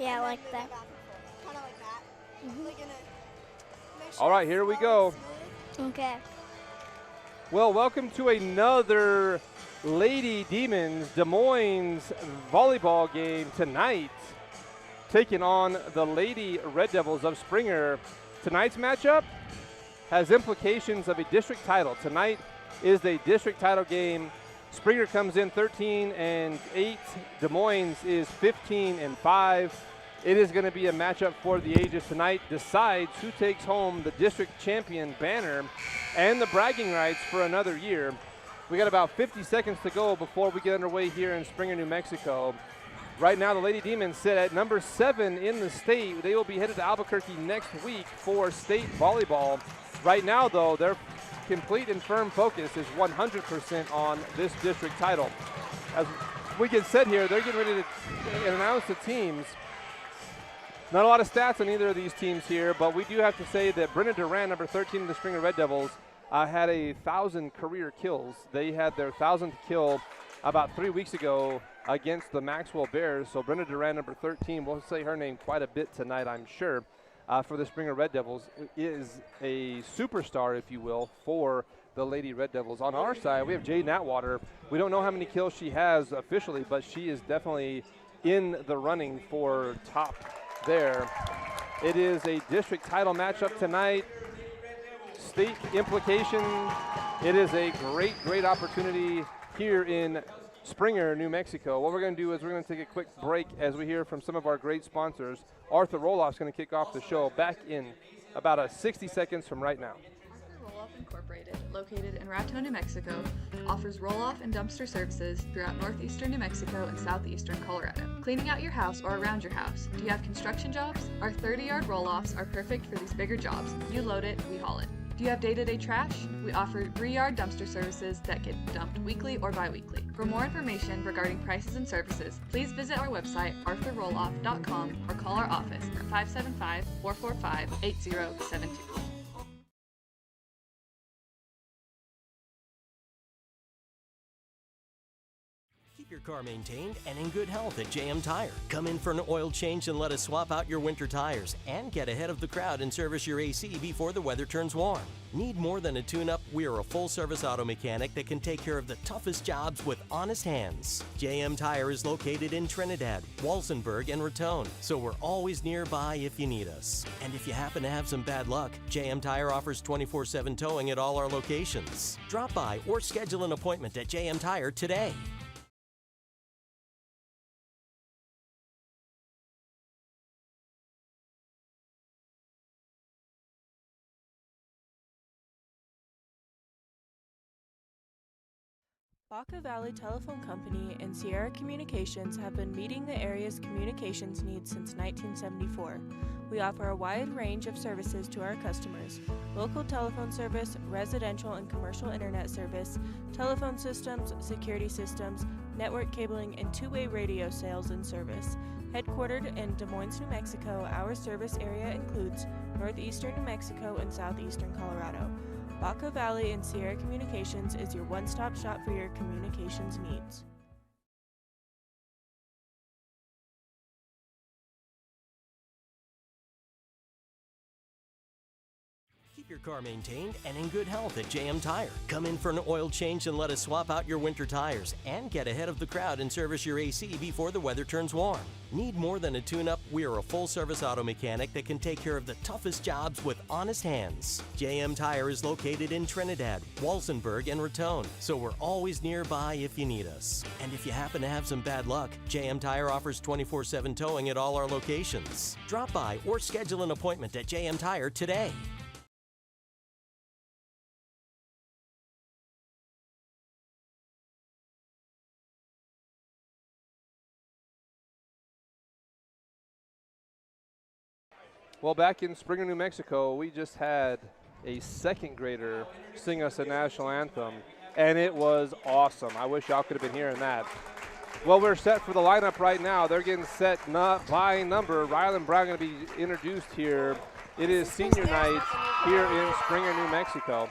Yeah, like that. Kind of like that. Mhm. Like in a. All right, here we go. Okay. Well, welcome to another Lady Demons Des Moines volleyball game tonight, taking on the Lady Red Devils of Springer. Tonight's matchup has implications of a district title. Tonight is a district title game. Springer comes in 13-8. Des Moines is 15-5. It is going to be a matchup for the ages tonight. Decides who takes home the district champion banner and the bragging rights for another year. We got about 50 seconds to go before we get underway here in Springer, New Mexico. Right now, the Lady Demons sit at number 7 in the state. They will be headed to Albuquerque next week for state volleyball. Right now, though, their complete and firm focus is 100% on this district title. As we get set here, they're getting ready to announce the teams. Not a lot of stats on either of these teams here, but we do have to say that Brenna Duran, number 13 of the Springer Red Devils, had 1,000 career kills. They had their 1,000th kill about 3 weeks ago against the Maxwell Bears. So Brenna Duran, number 13, we'll say her name quite a bit tonight, I'm sure, for the Springer Red Devils, is a superstar, if you will, for the Lady Red Devils. On our side, we have Jade Atwater. We don't know how many kills she has officially, but she is definitely in the running for top there. It is a district title matchup tonight. State implication. It is a great opportunity here in Springer, New Mexico. What we're going to do is we're going to take a quick break as we hear from some of our great sponsors. Arthur Roloff's going to kick off the show back in about 60 seconds from right now. Roloff Incorporated, located in Raton, New Mexico, offers roll-off and dumpster services throughout northeastern New Mexico and southeastern Colorado. Cleaning out your house or around your house. Do you have construction jobs? Our 30-yard roll-offs are perfect for these bigger jobs. You load it, we haul it. Do you have day-to-day trash? We offer 3-yard dumpster services that get dumped weekly or bi-weekly. For more information regarding prices and services, please visit our website, arthurrolloff.com, or call our office at 575-445-8072. Keep your car maintained and in good health at JM Tire. Come in for an oil change and let us swap out your winter tires and get ahead of the crowd and service your AC before the weather turns warm. Need more than a tune-up? We are a full-service auto mechanic that can take care of the toughest jobs with honest hands. JM Tire is located in Trinidad, Walsenburg, and Raton, so we're always nearby if you need us. And if you happen to have some bad luck, JM Tire offers 24/7 towing at all our locations. Drop by or schedule an appointment at JM Tire today. Baca Valley Telephone Company and Sierra Communications have been meeting the area's communications needs since 1974. We offer a wide range of services to our customers: local telephone service, residential and commercial internet service, telephone systems, security systems, network cabling, and two-way radio sales and service. Headquartered in Des Moines, New Mexico, our service area includes northeastern New Mexico and southeastern Colorado. Baca Valley and Sierra Communications is your one-stop shop for your communications needs. Keep your car maintained and in good health at JM Tire. Come in for an oil change and let us swap out your winter tires and get ahead of the crowd and service your AC before the weather turns warm. Need more than a tune-up? We are a full-service auto mechanic that can take care of the toughest jobs with honest hands. JM Tire is located in Trinidad, Walsenburg, and Raton, so we're always nearby if you need us. And if you happen to have some bad luck, JM Tire offers 24/7 towing at all our locations. Drop by or schedule an appointment at JM Tire today. Well, back in Springer, New Mexico, we just had a second grader sing us a national anthem, and it was awesome. I wish y'all could have been hearing that. Well, we're set for the lineup right now. They're getting set by number. Rylan Brown going to be introduced here. It is senior night here in Springer, New Mexico.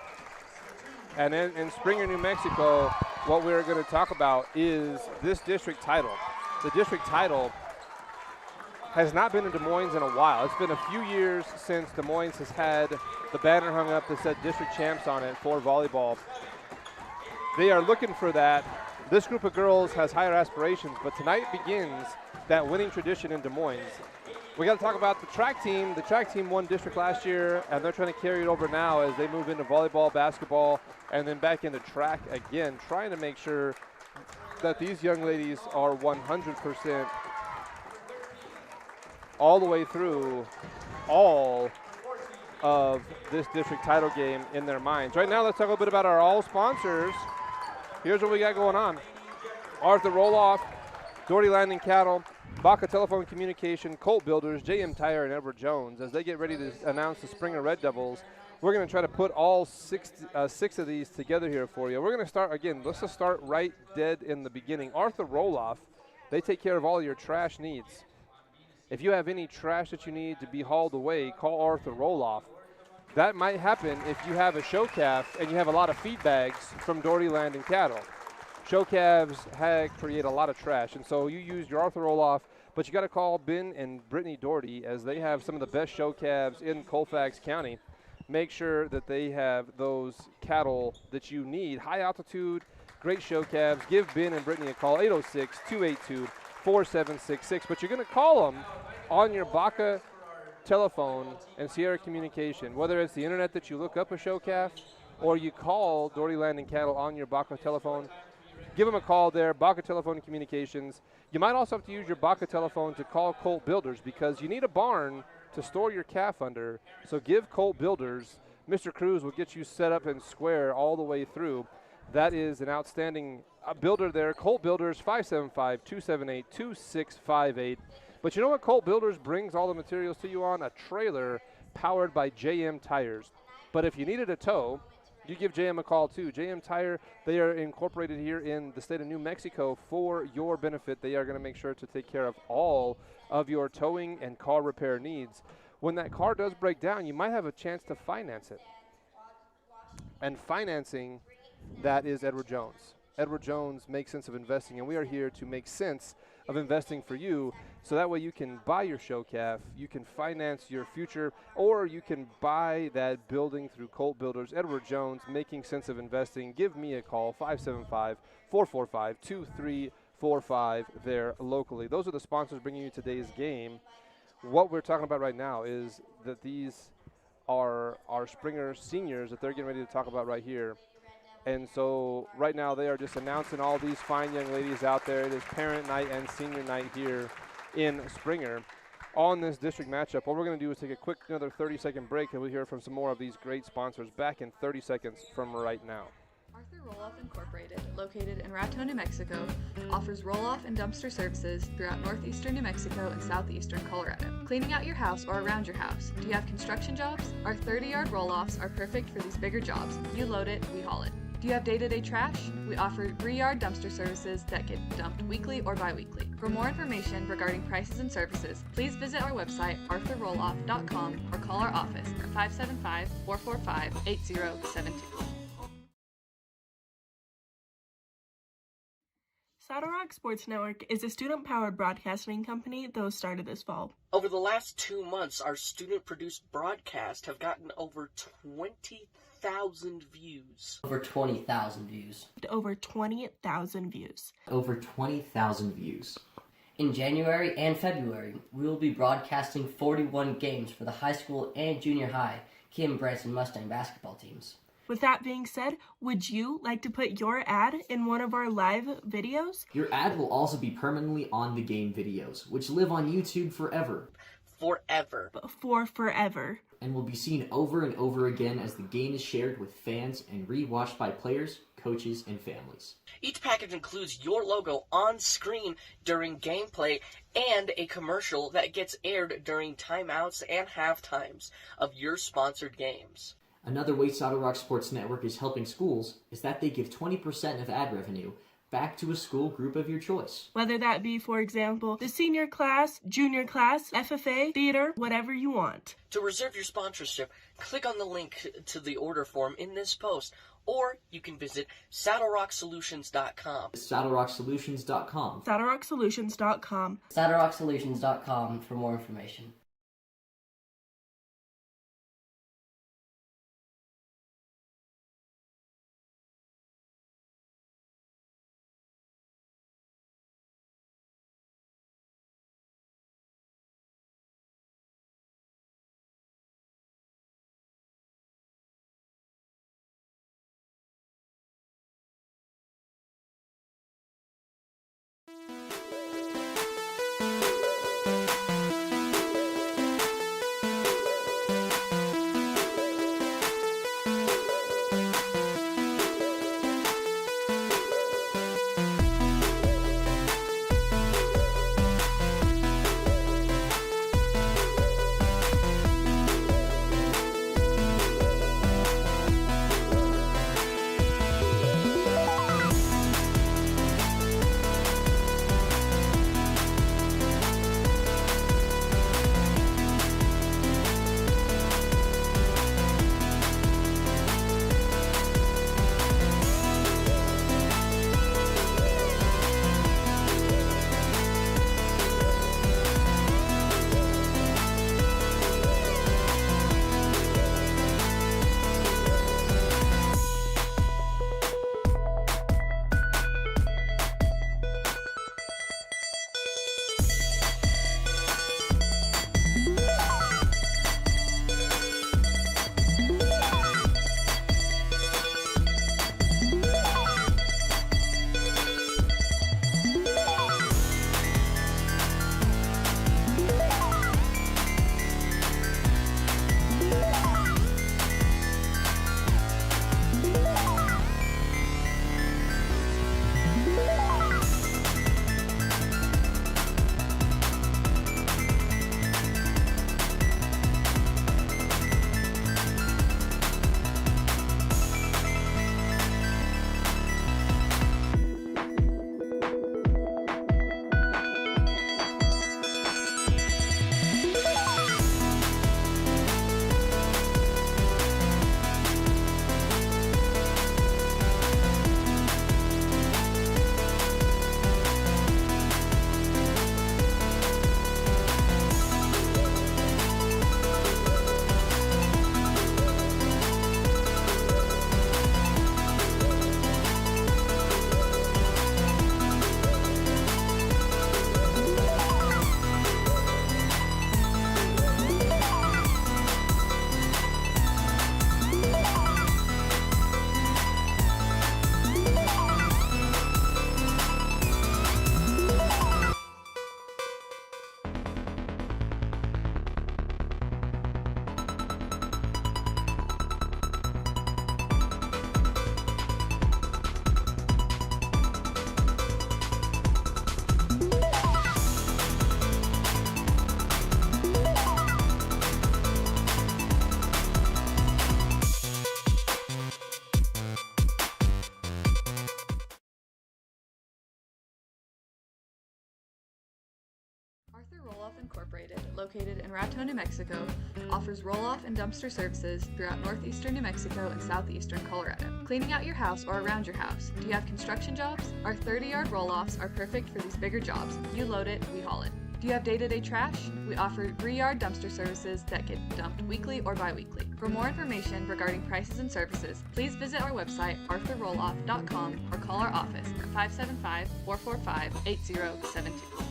And in Springer, New Mexico, what we're going to talk about is this district title. The district title has not been in Des Moines in a while. It's been a few years since Des Moines has had the banner hung up that said district champs on it for volleyball. They are looking for that. This group of girls has higher aspirations, but tonight begins that winning tradition in Des Moines. We got to talk about the track team. The track team won district last year, and they're trying to carry it over now as they move into volleyball, basketball, and then back into track again, trying to make sure that these young ladies are 100% all the way through all of this district title game in their minds. Right now, let's talk a little bit about our all sponsors. Here's what we got going on. Arthur Roloff, Doherty Landing Cattle, Baca Telephone Communication, Colt Builders, JM Tire, and Edward Jones. As they get ready to announce the Springer Red Devils, we're going to try to put all six of these together here for you. We're going to start, again, let's just start right dead in the beginning. Arthur Roloff, they take care of all your trash needs. If you have any trash that you need to be hauled away, call Arthur Roloff. That might happen if you have a show calf and you have a lot of feed bags from Doherty Landing Cattle. Show calves create a lot of trash, and so you use your Arthur Roloff, but you got to call Ben and Brittany Doherty as they have some of the best show calves in Colfax County. Make sure that they have those cattle that you need. High altitude, great show calves. Give Ben and Brittany a call, 806-282-4766. But you're going to call them on your Baca telephone and Sierra Communication, whether it's the internet that you look up a show calf or you call Doherty Landing Cattle on your Baca telephone. Give them a call there, Baca Telephone and Communications. You might also have to use your Baca telephone to call Colt Builders because you need a barn to store your calf under. So give Colt Builders. Mr. Cruz will get you set up and square all the way through. That is an outstanding builder there. Colt Builders, 575-278-2658. But you know what Colt Builders brings all the materials to you on? A trailer powered by JM Tires. But if you needed a tow, you give JM a call too. JM Tire, they are incorporated here in the state of New Mexico for your benefit. They are going to make sure to take care of all of your towing and car repair needs. When that car does break down, you might have a chance to finance it. And financing, that is Edward Jones. Edward Jones makes sense of investing, and we are here to make sense of investing for you, so that way you can buy your show calf, you can finance your future, or you can buy that building through Colt Builders. Edward Jones, making sense of investing. Give me a call, 575-445-2345 there locally. Those are the sponsors bringing you today's game. What we're talking about right now is that these are our Springer seniors that they're getting ready to talk about right here. And so right now they are just announcing all these fine young ladies out there. It is parent night and senior night here in Springer on this district matchup. What we're going to do is take a quick another 30-second break, and we'll hear from some more of these great sponsors back in 30 seconds from right now. Arthur Roloff Incorporated, located in Raton, New Mexico, offers roll-off and dumpster services throughout northeastern New Mexico and southeastern Colorado. Cleaning out your house or around your house. Do you have construction jobs? Our 30-yard roll-offs are perfect for these bigger jobs. You load it, we haul it. Do you have day-to-day trash? We offer 3-yard dumpster services that get dumped weekly or bi-weekly. For more information regarding prices and services, please visit our website, arthurrolloff.com, or call our office at 575-445-8072. Saddle Rock Sports Network is a student-powered broadcasting company that was started this fall. Over the last 2 months, our student-produced broadcasts have gotten over 20,000 views. Over 20,000 views. Over 20,000 views. Over 20,000 views. In January and February, we will be broadcasting 41 games for the high school and junior high Kim Branson Mustang basketball teams. With that being said, would you like to put your ad in one of our live videos? Your ad will also be permanently on the game videos, which live on YouTube forever. Forever. For forever. And will be seen over and over again as the game is shared with fans and rewatched by players, coaches, and families. Each package includes your logo on screen during gameplay and a commercial that gets aired during timeouts and half times of your sponsored games. Another way Saddle Rock Sports Network is helping schools is that they give 20% of ad revenue back to a school group of your choice. Whether that be, for example, the senior class, junior class, FFA, theater, whatever you want. To reserve your sponsorship, click on the link to the order form in this post or you can visit saddlerocksolutions.com. SaddleRockSolutions.com. SaddleRockSolutions.com. SaddleRockSolutions.com for more information. Arthur Roll-Off Incorporated, located in Raton, New Mexico, offers roll-off and dumpster services throughout northeastern New Mexico and southeastern Colorado. Cleaning out your house or around your house. Do you have construction jobs? Our 30-yard roll-offs are perfect for these bigger jobs. You load it, we haul it. Do you have day-to-day trash? We offer 3-yard dumpster services that get dumped weekly or bi-weekly. For more information regarding prices and services, please visit our website, arthurrolloff.com, or call our office at 575-445-8072.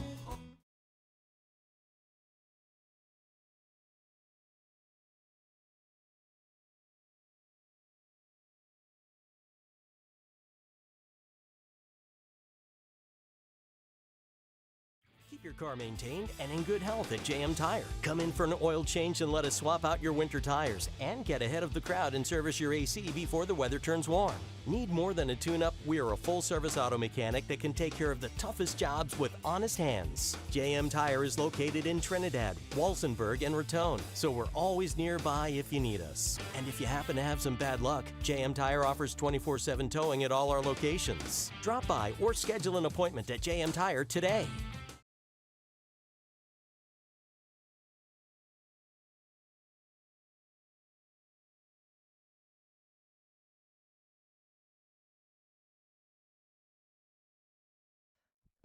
Keep your car maintained and in good health at JM Tire. Come in for an oil change and let us swap out your winter tires and get ahead of the crowd and service your AC before the weather turns warm. Need more than a tune-up? We are a full-service auto mechanic that can take care of the toughest jobs with honest hands. JM Tire is located in Trinidad, Walsenburg, and Raton, so we're always nearby if you need us. And if you happen to have some bad luck, JM Tire offers 24/7 towing at all our locations. Drop by or schedule an appointment at JM Tire today.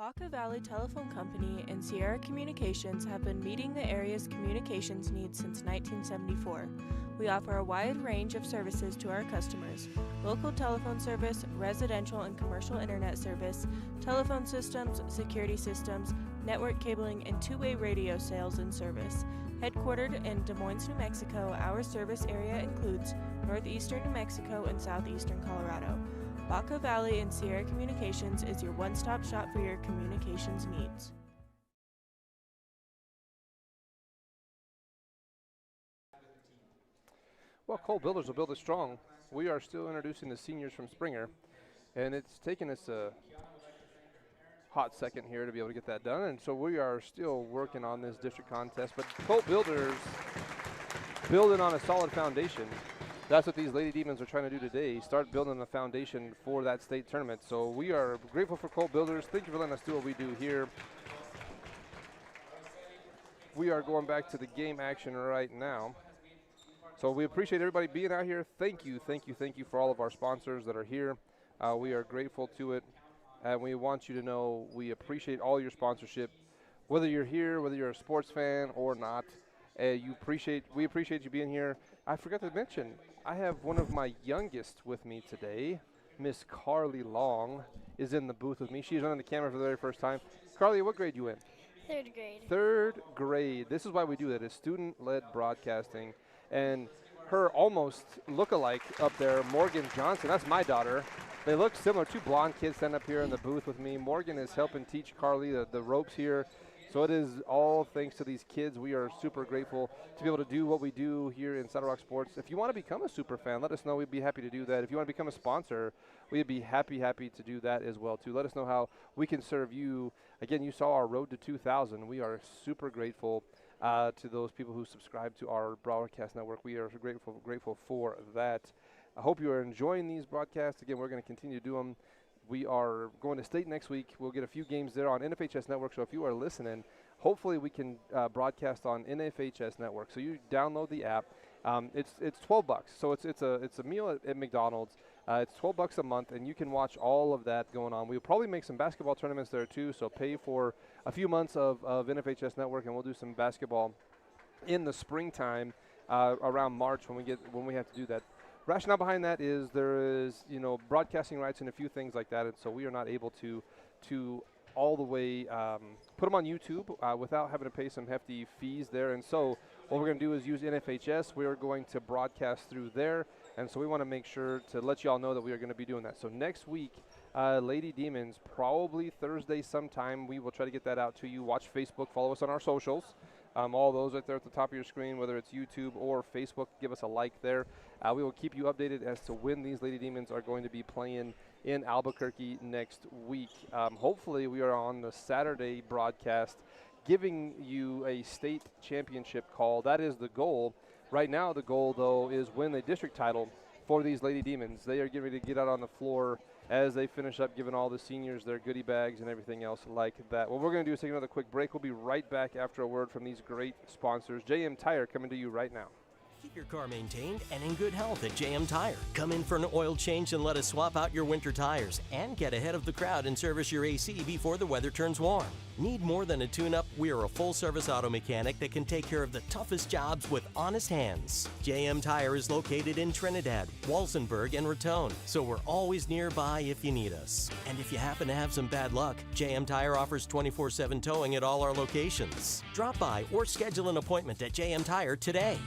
Baca Valley Telephone Company and Sierra Communications have been meeting the area's communications needs since 1974. We offer a wide range of services to our customers: local telephone service, residential and commercial internet service, telephone systems, security systems, network cabling, and two-way radio sales and service. Headquartered in Des Moines, New Mexico, our service area includes northeastern New Mexico and southeastern Colorado. Baca Valley and Sierra Communications is your one-stop shop for your communications needs. Well, Cole Builders will build it strong. We are still introducing the seniors from Springer, and it's taken us a hot second here to be able to get that done, and so we are still working on this district contest. But Cole Builders building on a solid foundation. That's what these Lady Demons are trying to do today, start building a foundation for that state tournament. So we are grateful for Cole Builders. Thank you for letting us do what we do here. We are going back to the game action right now. So we appreciate everybody being out here. Thank you for all of our sponsors that are here. We are grateful to it, and we want you to know we appreciate all your sponsorship, whether you're here, whether you're a sports fan or not. We appreciate you being here. I forgot to mention, I have one of my youngest with me today. Miss Carly Long is in the booth with me. She's on the camera for the very first time. Carly, what grade you in? Third grade. Third grade. This is why we do that. It's student-led broadcasting. And her almost look-alike up there, Morgan Johnson, that's my daughter. They look similar. Two blonde kids stand up here in the booth with me. Morgan is helping teach Carly the ropes here. So it is all thanks to these kids. We are super grateful to be able to do what we do here in Saddle Rock Sports. If you want to become a super fan, let us know. We'd be happy to do that. If you want to become a sponsor, we'd be happy to do that as well too. Let us know how we can serve you. Again, you saw our road to 2,000. We are super grateful to those people who subscribe to our broadcast network. We are grateful for that. I hope you are enjoying these broadcasts. Again, we're going to continue to do them. We are going to state next week. We'll get a few games there on NFHS Network. So if you are listening, hopefully we can broadcast on NFHS Network. So you download the app. It's $12. So it's a meal at McDonald's. It's $12 a month, and you can watch all of that going on. We'll probably make some basketball tournaments there too. So pay for a few months of NFHS Network, and we'll do some basketball in the springtime around March when we have to do that. Rationale behind that is there is, broadcasting rights and a few things like that, and so we are not able to all the way put them on YouTube without having to pay some hefty fees there. And so what we're going to do is use NFHS. We are going to broadcast through there, and so we want to make sure to let you all know that we are going to be doing that. So next week, Lady Demons, probably Thursday sometime, we will try to get that out to you. Watch Facebook, follow us on our socials. All those right there at the top of your screen, whether it's YouTube or Facebook, give us a like there. We will keep you updated as to when these Lady Demons are going to be playing in Albuquerque next week. Hopefully we are on the Saturday broadcast giving you a state championship call. That is the goal. Right now the goal, though, is win a district title for these Lady Demons. They are getting ready to get out on the floor as they finish up giving all the seniors their goodie bags and everything else like that. What we're going to do is take another quick break. We'll be right back after a word from these great sponsors. JM Tire coming to you right now. Keep your car maintained and in good health at JM Tire. Come in for an oil change and let us swap out your winter tires and get ahead of the crowd and service your AC before the weather turns warm. Need more than a tune-up? We are a full-service auto mechanic that can take care of the toughest jobs with honest hands. JM Tire is located in Trinidad, Walsenburg, and Raton, so we're always nearby if you need us. And if you happen to have some bad luck, JM Tire offers 24/7 towing at all our locations. Drop by or schedule an appointment at JM Tire today.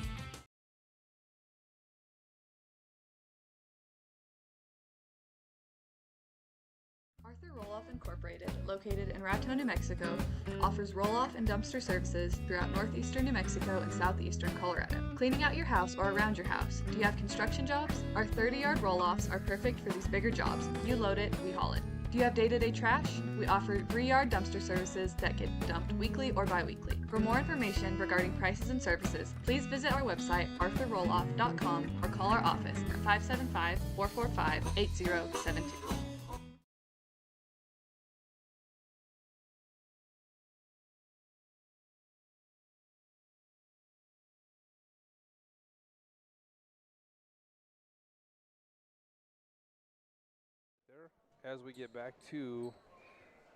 Arthur Roll-Off Incorporated, located in Raton, New Mexico, offers roll-off and dumpster services throughout northeastern New Mexico and southeastern Colorado. Cleaning out your house or around your house. Do you have construction jobs? Our 30-yard roll-offs are perfect for these bigger jobs. You load it, we haul it. Do you have day-to-day trash? We offer 3-yard dumpster services that get dumped weekly or bi-weekly. For more information regarding prices and services, please visit our website, arthurrolloff.com, or call our office at 575-445-8072. As we get back to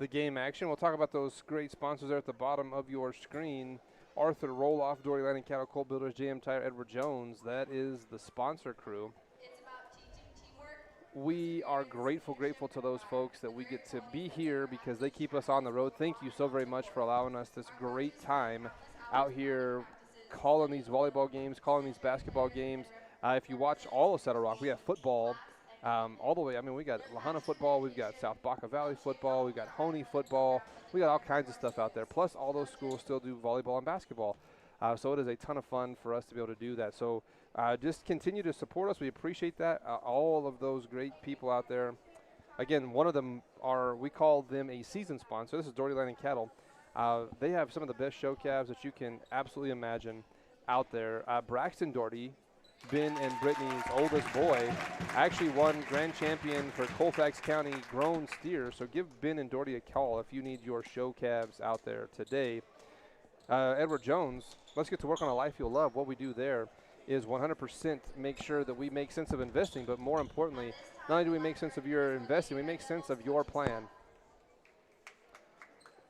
the game action. We'll talk about those great sponsors there at the bottom of your screen. Arthur Roloff, Dory Land and Cattle, Coal Builders, JM Tire, Edward Jones. That is the sponsor crew. It's about teaching teamwork. We are grateful to those folks that we get to be here because they keep us on the road. Thank you so very much for allowing us this great time out here calling these volleyball games, calling these basketball games. If you watch all of Settle Rock, we have football all the way. I mean, we got Lahana football, we've got South Baca Valley football, we've got Honey football. We got all kinds of stuff out there. Plus, all those schools still do volleyball and basketball. So it is a ton of fun for us to be able to do that. So just continue to support us. We appreciate that. All of those great people out there. Again, one of them we call them a season sponsor. This is Doherty Land and Cattle. They have some of the best show calves that you can absolutely imagine out there. Braxton Doherty, Ben and Brittany's oldest boy, actually won grand champion for Colfax County grown steers. So give Ben and Doherty a call if you need your show calves out there today. Edward Jones, let's get to work on a life you'll love. What we do there is 100% make sure that we make sense of investing, but more importantly, not only do we make sense of your investing, we make sense of your plan.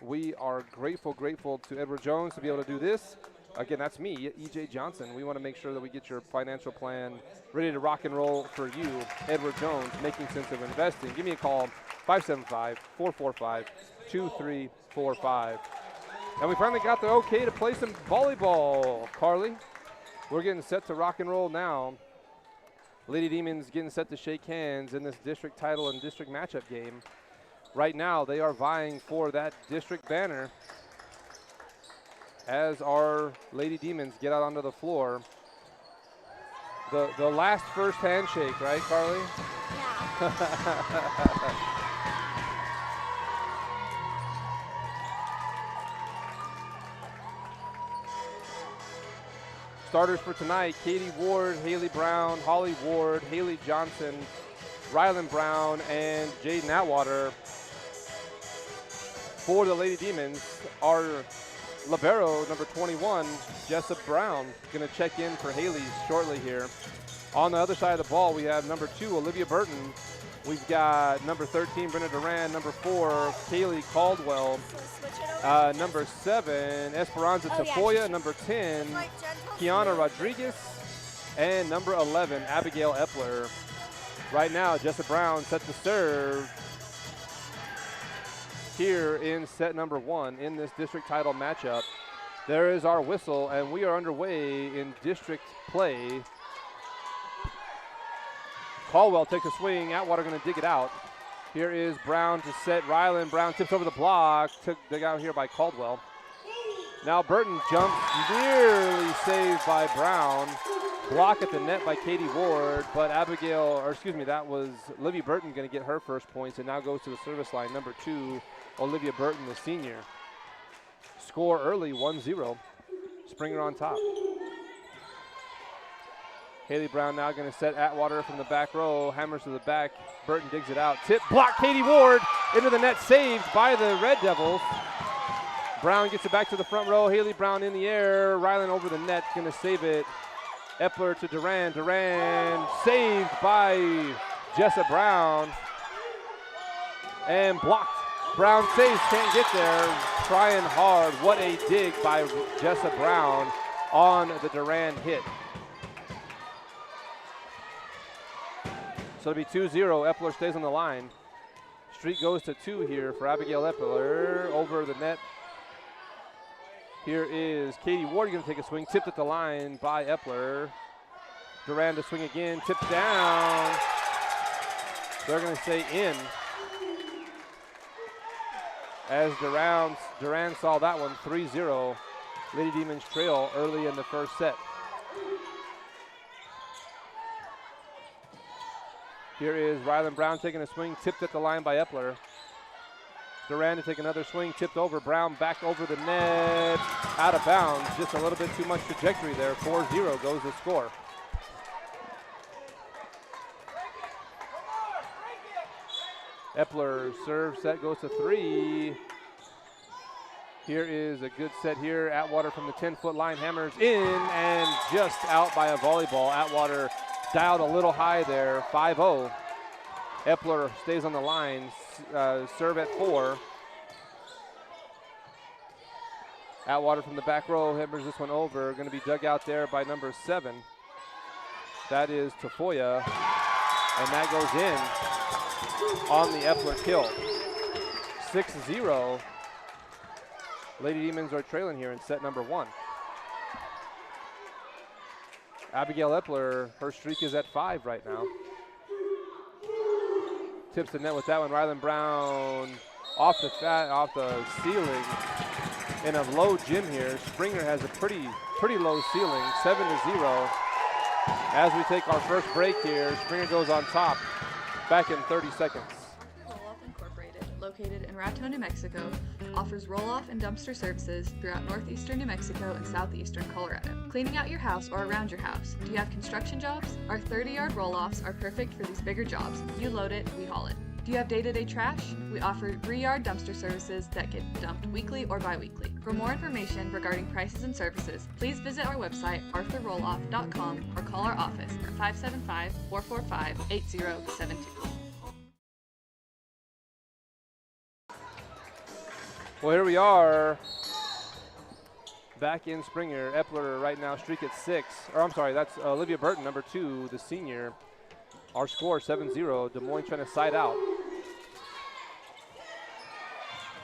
We are grateful to Edward Jones to be able to do this. Again, that's me, E.J. Johnson. We want to make sure that we get your financial plan ready to rock and roll for you, Edward Jones, making sense of investing. Give me a call, 575-445-2345. And we finally got the okay to play some volleyball, Carly. We're getting set to rock and roll now. Lady Demons getting set to shake hands in this district title and district matchup game. Right now, they are vying for that district banner as our Lady Demons get out onto the floor. The last first handshake, right, Carly? Yeah. Starters for tonight, Katie Ward, Haley Brown, Holly Ward, Haley Johnson, Rylan Brown, and Jaden Atwater. For the Lady Demons, our libero, number 21, Jessup Brown, going to check in for Haley shortly here. On the other side of the ball, we have number 2, Olivia Burton. We've got number 13, Brenda Duran, number 4, Kaylee Caldwell, number 7, Esperanza Tafoya, number 10, Kiana Rodriguez, and number 11, Abigail Epler. Right now, Jessup Brown set to serve here in set number 1 in this district title matchup. There is our whistle, and we are underway in district play. Caldwell takes a swing. Atwater going to dig it out. Here is Brown to set Rylan. Brown tips over the block. Dig out here by Caldwell. Now Burton jumps, nearly saved by Brown. Block at the net by Katie Ward, but that was Olivia Burton going to get her first points, and now goes to the service line. Number 2, Olivia Burton, the senior. Score early, 1-0. Springer on top. Haley Brown now going to set Atwater from the back row. Hammers to the back. Burton digs it out. Tip, block, Katie Ward into the net, saved by the Red Devils. Brown gets it back to the front row. Haley Brown in the air. Rylan over the net, going to save it. Epler to Duran. Duran saved by Jessa Brown. And blocked. Brown saves, can't get there. Trying hard. What a dig by Jessa Brown on the Duran hit. So it'll be 2-0. Epler stays on the line. Street goes to 2 here for Abigail Epler. Over the net. Here is Katie Ward going to take a swing. Tipped at the line by Epler. Duran to swing again. Tipped down. They're going to stay in. As Duran saw that one, 3-0. Lady Demons trail early in the first set. Here is Rylan Brown taking a swing, tipped at the line by Epler. Duran to take another swing, tipped over. Brown back over the net, out of bounds. Just a little bit too much trajectory there. 4-0 goes the score. Epler serve set goes to 3. Here is a good set here. Atwater from the 10-foot line hammers in and just out by a volleyball. Atwater dialed a little high there, 5-0. Epler stays on the line, serve at 4. Atwater from the back row hammers this one over. Going to be dug out there by number 7. That is Tafoya, and that goes in on the Epler kill. 6-0. Lady Demons are trailing here in set number 1. Abigail Epler, her streak is at 5 right now. Tips the net with that one. Ryland Brown off the ceiling in a low gym here. Springer has a pretty low ceiling, 7-0. As we take our first break here, Springer goes on top. Back in 30 seconds. Roll-Off Incorporated, located in Raton, New Mexico, offers roll-off and dumpster services throughout northeastern New Mexico and southeastern Colorado. Cleaning out your house or around your house. Do you have construction jobs? Our 30-yard roll-offs are perfect for these bigger jobs. You load it, we haul it. Do you have day-to-day trash? We offer 3-yard dumpster services that get dumped weekly or bi-weekly. For more information regarding prices and services, please visit our website, arthurrolloff.com, or call our office at 575-445-8072. Well, here we are back in Springer. Epler right now streak at 6. Or I'm sorry, that's Olivia Burton, number 2, the senior. Our score 7-0. Des Moines trying to side out.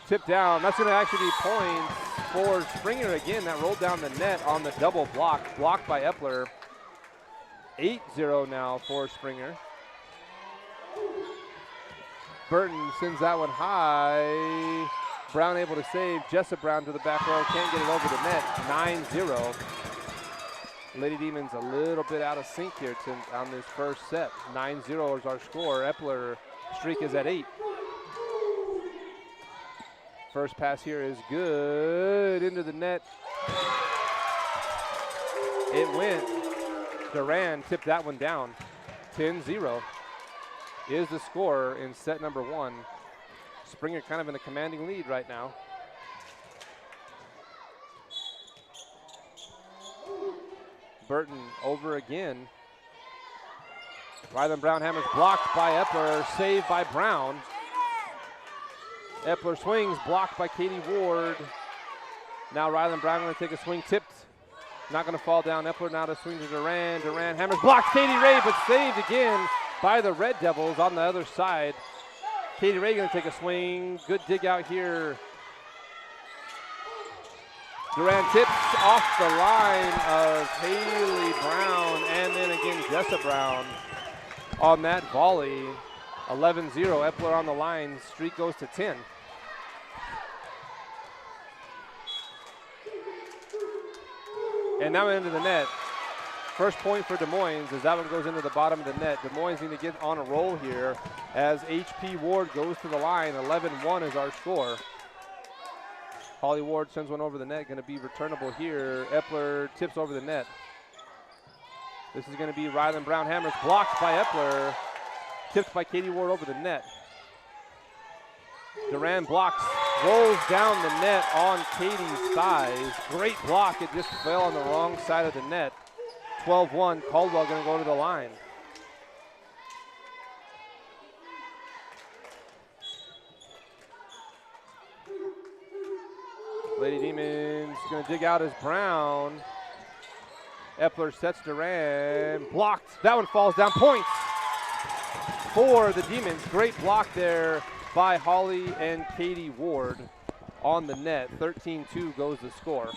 Tip down. That's going to actually be points for Springer again. That rolled down the net on the double block. Blocked by Epler. 8-0 now for Springer. Burton sends that one high. Brown able to save. Jessa Brown to the back row. Can't get it over the net. 9-0. Lady Demons a little bit out of sync here on this first set. 9-0 is our score. Epler streak is at 8. First pass here is good. Into the net. It went. Duran tipped that one down. 10-0 is the score in set number 1. Springer kind of in a commanding lead right now. Burton over again. Ryland Brown hammers blocked by Epler, saved by Brown. Epler swings, blocked by Katie Ward. Now Ryland Brown going to take a swing, tipped. Not going to fall down. Epler now to swing to Duran. Duran hammers, blocks Katie Ray, but saved again by the Red Devils on the other side. Katie Ray going to take a swing. Good dig out here. Duran tips off the line of Haley Brown, and then again Jessa Brown on that volley. 11-0, Epler on the line. Streak goes to 10. And now into the net. First point for Des Moines as that one goes into the bottom of the net. Des Moines need to get on a roll here as H.P. Ward goes to the line. 11-1 is our score. Holly Ward sends one over the net, going to be returnable here. Epler tips over the net. This is going to be Ryland Brown hammers, blocked by Epler, tipped by Katie Ward over the net. Duran blocks, rolls down the net on Katie's thighs. Great block, it just fell on the wrong side of the net. 12-1, Caldwell going to go to the line. Lady Demons going to dig out as Brown. Epler sets Duran, blocked. That one falls down. Points for the Demons. Great block there by Holly and Katie Ward on the net. 13-2 goes the score.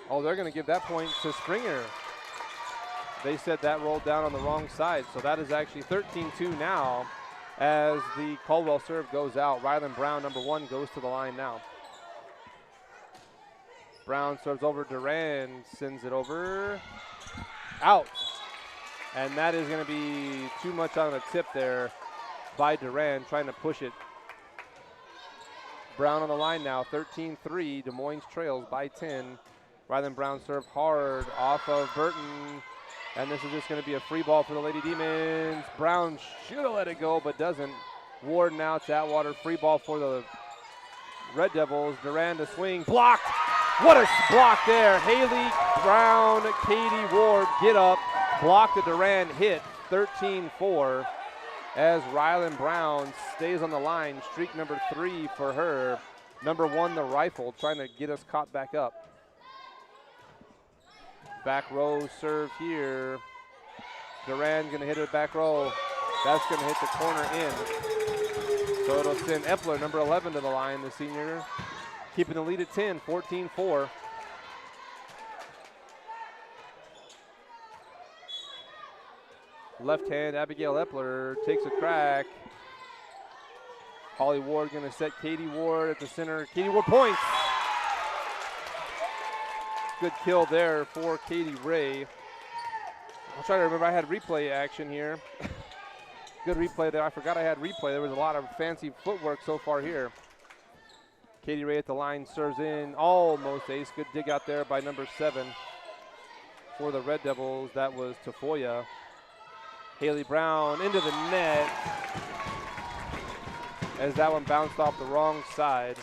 Oh, they're going to give that point to Springer. They said that rolled down on the wrong side, so that is actually 13-2 now as the Caldwell serve goes out. Ryland Brown, number 1, goes to the line now. Brown serves over Duran, sends it over, out. And that is going to be too much on a tip there by Duran, trying to push it. Brown on the line now, 13-3. Des Moines trails by 10. Ryland Brown served hard off of Burton. And this is just going to be a free ball for the Lady Demons. Brown should have let it go, but doesn't. Ward now to Atwater. Free ball for the Red Devils. Duran to swing. Blocked. What a block there. Haley Brown, Katie Ward get up. Block the Duran hit. 13-4. as Rylan Brown stays on the line. Streak number 3 for her. Number 1, the rifle, trying to get us caught back up. Back row serve here. Duran gonna hit it back row. That's gonna hit the corner in. So it'll send Epler, number 11, to the line, the senior. Keeping the lead at 10, 14-4. Left hand, Abigail Epler takes a crack. Holly Ward gonna set Katie Ward at the center. Katie Ward points. Good kill there for Katie Ray. I'm trying to remember, I had replay action here. Good replay there. I forgot I had replay. There was a lot of fancy footwork so far here. Katie Ray at the line serves in, almost ace. Good dig out there by number 7 for the Red Devils. That was Tafoya. Haley Brown into the net as that one bounced off the wrong side.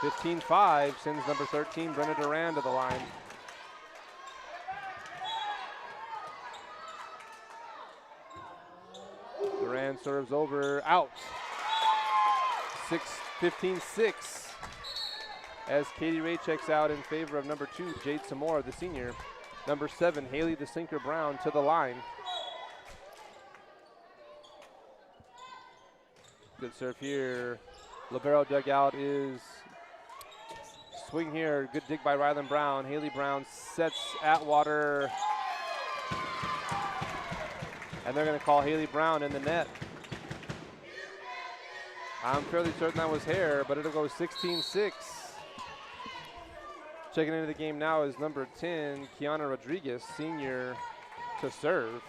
15-5 sends number 13, Brenna Duran, to the line. Duran serves over, out. 15-6 as Katie Ray checks out in favor of number 2, Jade Samora, the senior. Number 7, Haley the Sinker Brown, to the line. Good serve here. Libero dugout is swing here. Good dig by Rylan Brown. Haley Brown sets Atwater. And they're going to call Haley Brown in the net. I'm fairly certain that was hair, but it'll go 16-6. Checking into the game now is number 10, Kiana Rodriguez, senior, to serve.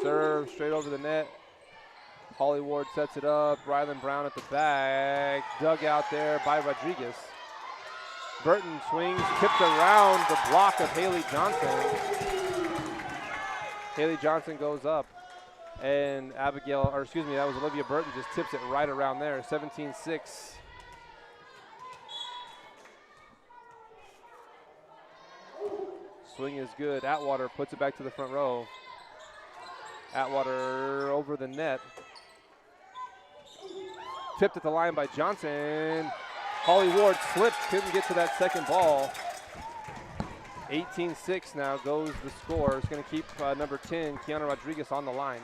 Serve straight over the net. Holly Ward sets it up. Rylan Brown at the back. Dug out there by Rodriguez. Burton swings, tipped around the block of Haley Johnson. Haley Johnson goes up. And Abigail, or excuse me, that was Olivia Burton, just tips it right around there. 17-6. Swing is good. Atwater puts it back to the front row. Atwater over the net. Tipped at the line by Johnson. Holly Ward slipped, couldn't get to that second ball. 18-6 now goes the score. It's going to keep number 10, Kiana Rodriguez, on the line.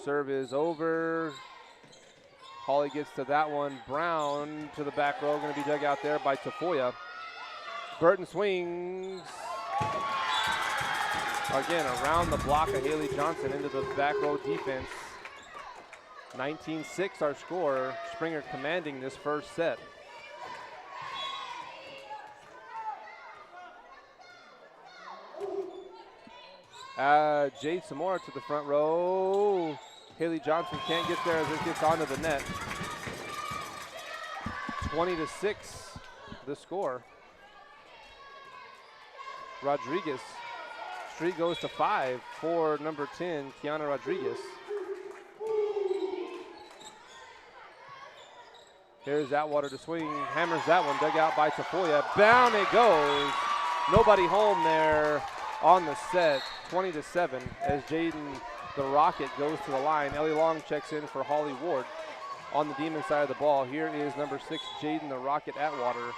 Serve is over. Holly gets to that one. Brown to the back row, going to be dug out there by Tafoya. Burton swings. Again, around the block of Haley Johnson into the back row defense. 19-6 our score. Springer commanding this first set. Jade Samora to the front row. Haley Johnson can't get there as it gets onto the net. 20-6 the score. Rodriguez. Street goes to 5 for number 10, Kiana Rodriguez. Here's Atwater to swing, hammers that one, dug out by Tafoya. Down it goes. Nobody home there on the set. 20-7 as Jaden the Rocket goes to the line. Ellie Long checks in for Holly Ward on the Demon side of the ball. Here is number 6, Jaden the Rocket Atwater.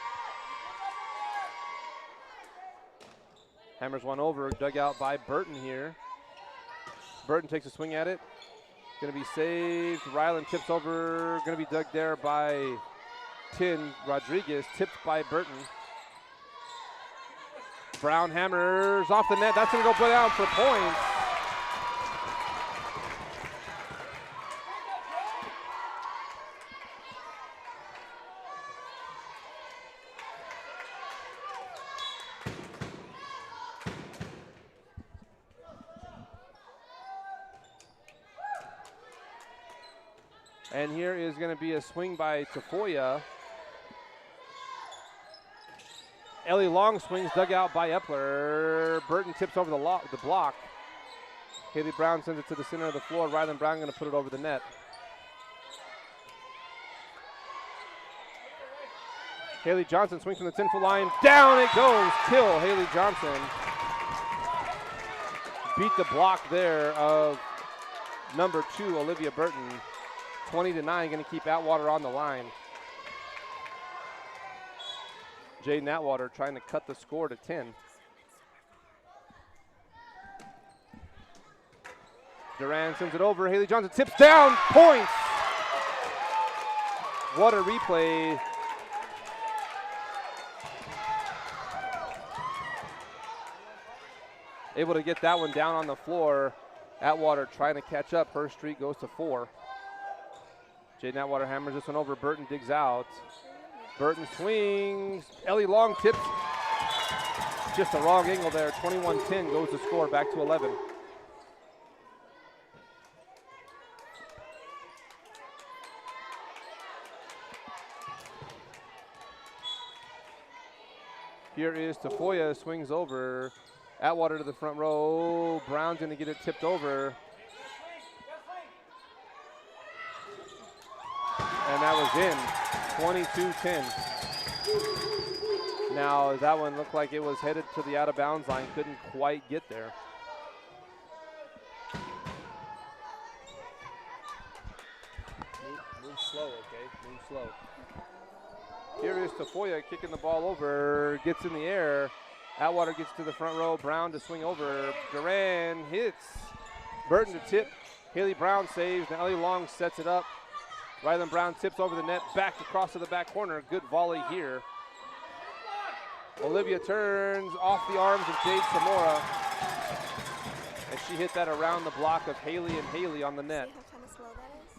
Hammers one over, dug out by Burton here. Burton takes a swing at it. Going to be saved. Ryland tips over. Going to be dug there by 10, Rodriguez. Tipped by Burton. Brown hammers off the net. That's going to go down for points. And here is going to be a swing by Tafoya. Ellie Long swings, dug out by Epler. Burton tips over the block. Haley Brown sends it to the center of the floor. Rylan Brown going to put it over the net. Haley Johnson swings from the 10-foot line. Down it goes. Kill. Haley Johnson beat the block there of number 2, Olivia Burton. 20-9, going to keep Atwater on the line. Jaden Atwater trying to cut the score to 10. Duran sends it over. Haley Johnson tips down. Points. What a replay. Able to get that one down on the floor. Atwater trying to catch up. Her streak goes to 4. Jaden Atwater hammers this one over. Burton digs out. Burton swings. Ellie Long tips. Just a wrong angle there. 21-10 goes to score. Back to 11. Here is Tafoya, swings over. Atwater to the front row. Brown's going to get it tipped over. And that was in. 22-10. Now that one looked like it was headed to the out of bounds line. Couldn't quite get there. Move slow, okay? Move slow. Here is Tafoya kicking the ball over. Gets in the air. Atwater gets to the front row. Brown to swing over. Duran hits. Burton to tip. Haley Brown saves. Now Ellie Long sets it up. Rylan Brown tips over the net. Back across to the back corner. Good volley here. Olivia turns off the arms of Jade Samora. And she hit that around the block of Haley and Haley on the net. See how kind of slow that is?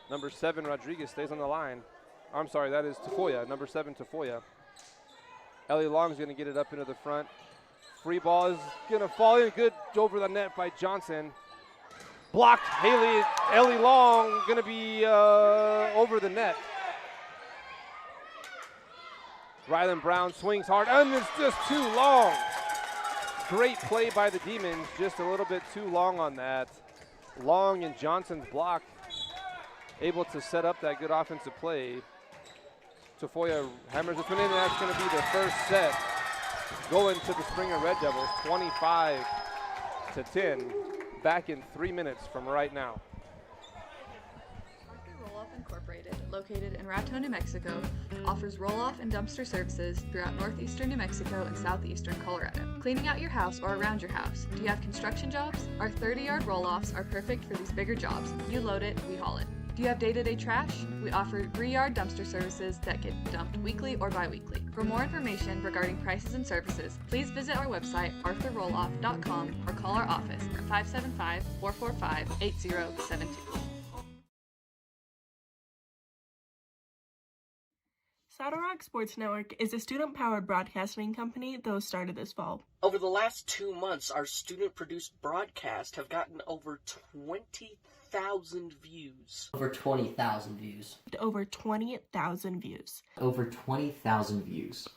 Number 7, Rodriguez, stays on the line. I'm sorry, that is Tafoya. Number 7, Tafoya. Ellie Long's going to get it up into the front. Free ball is going to fall in good over the net by Johnson. Blocked. Ellie Long going to be over the net. Rylan Brown swings hard, and it's just too long. Great play by the Demons, just a little bit too long on that. Long and Johnson's block able to set up that good offensive play. Tafoya hammers this one in, and that's going to be the first set going to the Springer Red Devils, 25-10, back in 3 minutes from right now. Roll-Off Incorporated, located in Raton, New Mexico, offers roll-off and dumpster services throughout northeastern New Mexico and southeastern Colorado. Cleaning out your house or around your house. Do you have construction jobs? Our 30-yard roll-offs are perfect for these bigger jobs. You load it, we haul it. Do you have day-to-day trash? We offer 3-yard dumpster services that get dumped weekly or bi-weekly. For more information regarding prices and services, please visit our website, arthurrolloff.com, or call our office at 575-445-8072. Saddle Rock Sports Network is a student-powered broadcasting company that was started this fall. Over the last 2 months, our student-produced broadcasts have gotten over 20,000 views. Over 20,000 views. Over 20,000 views. Over 20,000 views.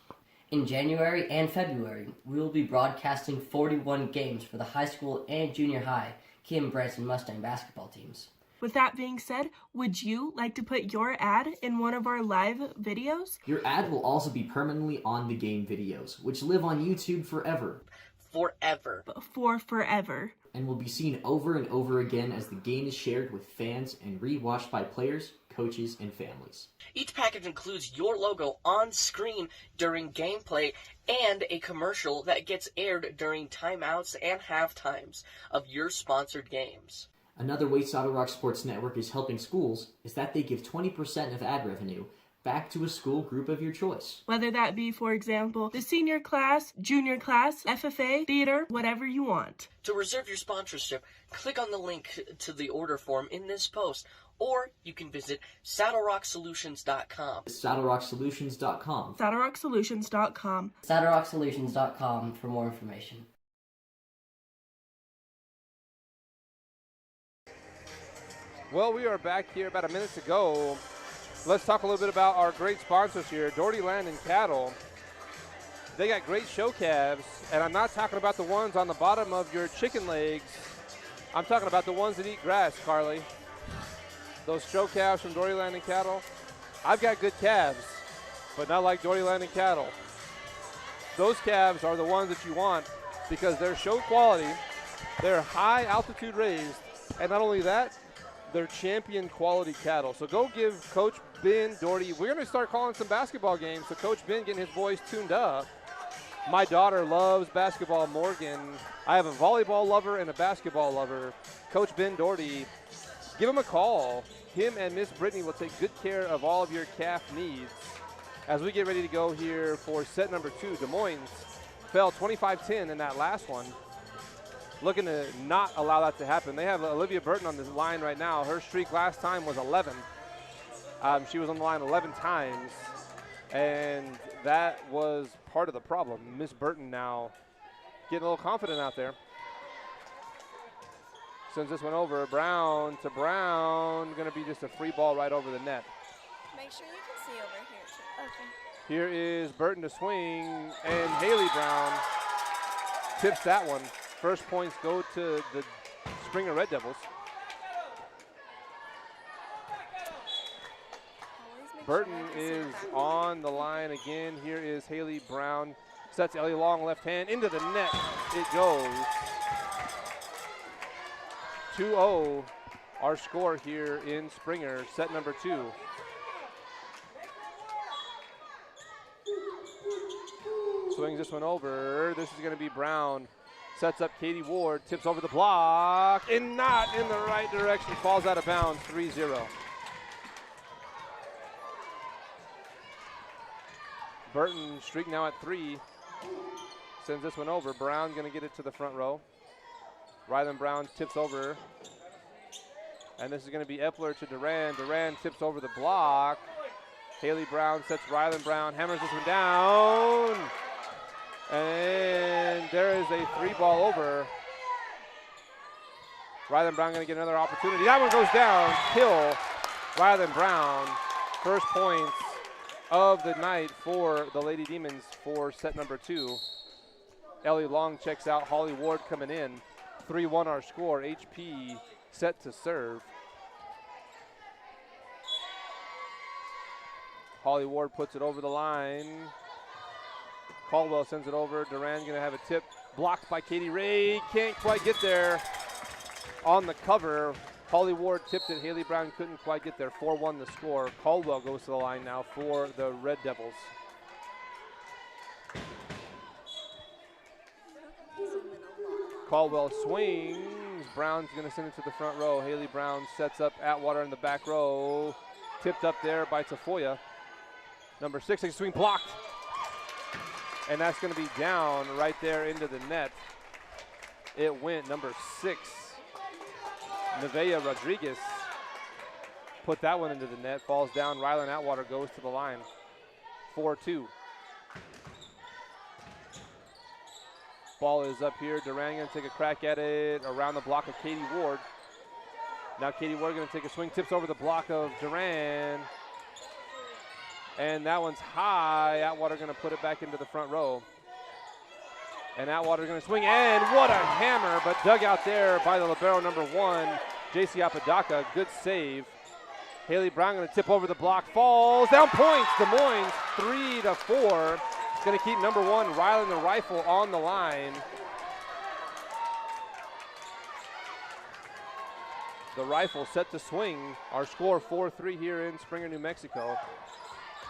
In January and February, we will be broadcasting 41 games for the high school and junior high Cheyenne and Branson Mustang basketball teams. With that being said, would you like to put your ad in one of our live videos? Your ad will also be permanently on the game videos, which live on YouTube forever. Forever. For forever. And will be seen over and over again as the game is shared with fans and rewatched by players, coaches, and families. Each package includes your logo on screen during gameplay and a commercial that gets aired during timeouts and half times of your sponsored games. Another way Saddle Rock Sports Network is helping schools is that they give 20% of ad revenue back to a school group of your choice. Whether that be, for example, the senior class, junior class, FFA, theater, whatever you want. To reserve your sponsorship, click on the link to the order form in this post, or you can visit SaddleRockSolutions.com. SaddleRockSolutions.com. SaddleRockSolutions.com. SaddleRockSolutions.com for more information. Well, we are back here about a minute to go. Let's talk a little bit about our great sponsors here, Doherty Land and Cattle. They got great show calves, and I'm not talking about the ones on the bottom of your chicken legs. I'm talking about the ones that eat grass, Carly. those show calves from Dory Landing Cattle. I've got good calves, but not like Dory Landing Cattle. Those calves are the ones that you want because they're show quality, they're high altitude raised, and not only that, they're champion quality cattle. So go give Coach Ben Doherty. We're going to start calling some basketball games, so Coach Ben getting his boys tuned up. My daughter loves basketball, Morgan. I have a volleyball lover and a basketball lover. Coach Ben Doherty, give him a call. Him and Miss Brittany will take good care of all of your calf needs. As we get ready to go here for set number 2, Des Moines fell 25-10 in that last one. Looking to not allow that to happen. They have Olivia Burton on this line right now. Her streak last time was 11. She was on the line 11 times, and that was part of the problem. Miss Burton now getting a little confident out there. Sends this one over. Brown to Brown. Going to be just a free ball right over the net. Make sure you can see over here too. Okay. Here is Burton to swing, and Haley Brown tips that one. First points go to the Springer Red Devils. Burton is on the line again. Here is Haley Brown. Sets Ellie Long left hand into the net. It goes. 2-0 our score here in Springer, set number 2. Swings this one over. This is going to be Brown. Sets up Katie Ward, tips over the block, and not in the right direction. Falls out of bounds, 3-0. Burton streak now at 3. Sends this one over. Brown going to get it to the front row. Rylan Brown tips over. And this is going to be Epler to Duran. Duran tips over the block. Haley Brown sets Rylan Brown, hammers this one down. And there is a 3-ball over. Rylan Brown going to get another opportunity. That one goes down. Kill Rylan Brown. First points of the night for the Lady Demons for set number 2. Ellie Long checks out. Holly Ward coming in. 3-1 our score. HP set to serve. Holly Ward puts it over the line. Caldwell sends it over. Duran going to have a tip. Blocked by Katie Ray. Can't quite get there on the cover. Holly Ward tipped it. Haley Brown couldn't quite get there. 4-1 the score. Caldwell goes to the line now for the Red Devils. Caldwell swings. Brown's going to send it to the front row. Haley Brown sets up Atwater in the back row. Tipped up there by Tafoya. Number 6, a swing blocked. And that's going to be down right there into the net. It went. Number 6, Nevaeh Rodriguez put that one into the net. Falls down. Rylan Atwater goes to the line. 4-2. Ball is up here. Duran going to take a crack at it around the block of Katie Ward. Now Katie Ward going to take a swing. Tips over the block of Duran. And that one's high. Atwater going to put it back into the front row. And Atwater going to swing. And what a hammer, but dug out there by the libero number 1, JC Apodaca. Good save. Haley Brown going to tip over the block. Falls down. Points. Des Moines 3-4. It's going to keep number 1, Rylan the Rifle, on the line. The Rifle set to swing. Our score 4-3 here in Springer, New Mexico.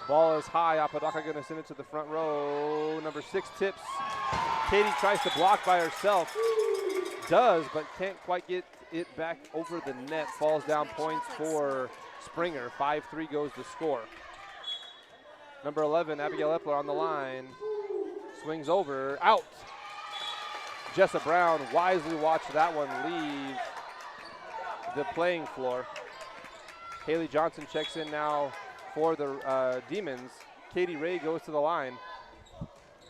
Ball is high. Apodaca going to send it to the front row. Number 6 tips. Katie tries to block by herself. Does, but can't quite get it back over the net. Falls down. Points for Springer. 5-3 goes the score. Number 11, Abigail Epler on the line. Swings over. Out. Jessa Brown wisely watched that one leave the playing floor. Haley Johnson checks in now for the Demons. Katie Ray goes to the line.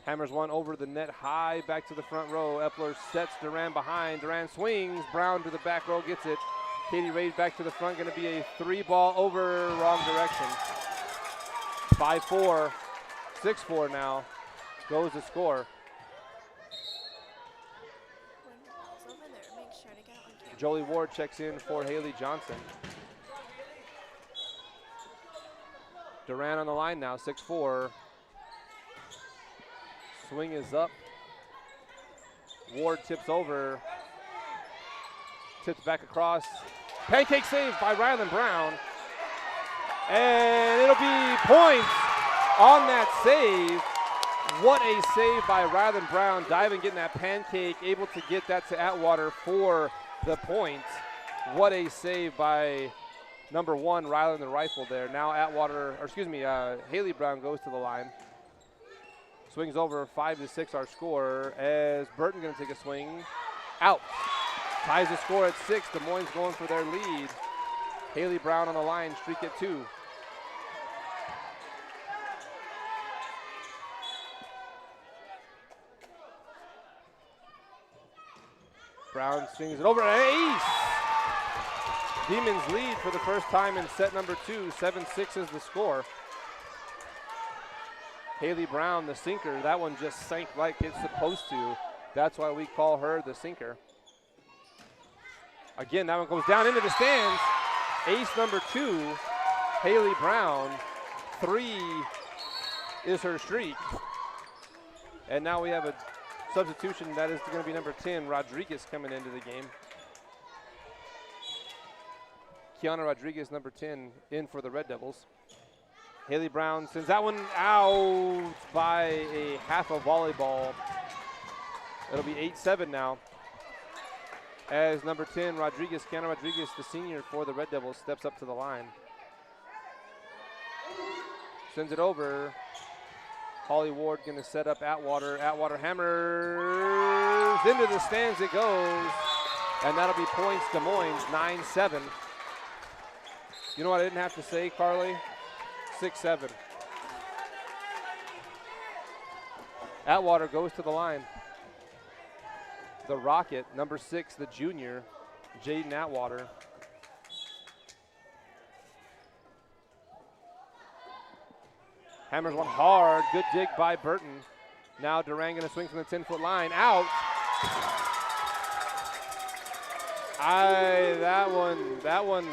Hammers one over the net high, back to the front row. Epler sets Duran behind. Duran swings. Brown to the back row, gets it. Katie Ray back to the front. Going to be a 3-ball over, wrong direction. 5-4, 6-4 now goes the score. Jolie Ward checks in for Haley Johnson. Duran on the line now, 6'4". Swing is up. Ward tips over. Tips back across. Pancake save by Ryland Brown. And it'll be points on that save. What a save by Ryland Brown, diving, getting that pancake, able to get that to Atwater for the point. What a save by number 1, Ryland the Rifle there. Now Haley Brown goes to the line. Swings over, 5-6 our score, as Burton gonna take a swing. Out. Ties the score at 6. Des Moines going for their lead. Haley Brown on the line, streak at 2. Brown swings it over, ace! Demons lead for the first time in set number 2. 7-6 is the score. Haley Brown, the sinker, that one just sank like it's supposed to. That's why we call her the sinker. Again, that one goes down into the stands. Ace number 2, Haley Brown. 3 is her streak. And now we have a substitution. That is going to be number 10, Rodriguez, coming into the game. Kiana Rodriguez, number 10, in for the Red Devils. Haley Brown sends that one out by a half a volleyball. It'll be 8-7 now. As number 10, Rodriguez, Kiana Rodriguez, the senior for the Red Devils, steps up to the line. Sends it over. Holly Ward going to set up Atwater. Atwater hammers into the stands it goes. And that'll be points Des Moines, 9-7. You know what I didn't have to say, Carly? 6-7. Atwater goes to the line. The Rocket, number 6, the junior, Jaden Atwater. Hammers one hard. Good dig by Burton. Now Duran going to swing from the 10-foot line. Out. That one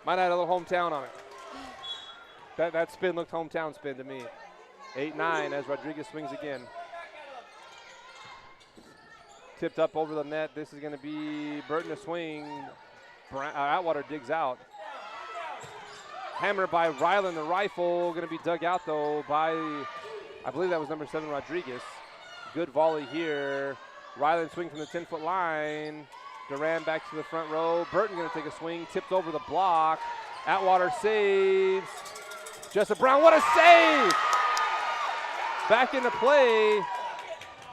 might have had a little hometown on it. That spin looked hometown spin to me. 8-9 as Rodriguez swings again. Tipped up over the net. This is going to be Burton to swing. Atwater digs out. Hammer by Ryland the Rifle. Going to be dug out though by, I believe that was number 7, Rodriguez. Good volley here. Ryland swing from the 10-foot line. Duran back to the front row. Burton going to take a swing. Tipped over the block. Atwater saves. Jessup Brown, what a save! Back into play.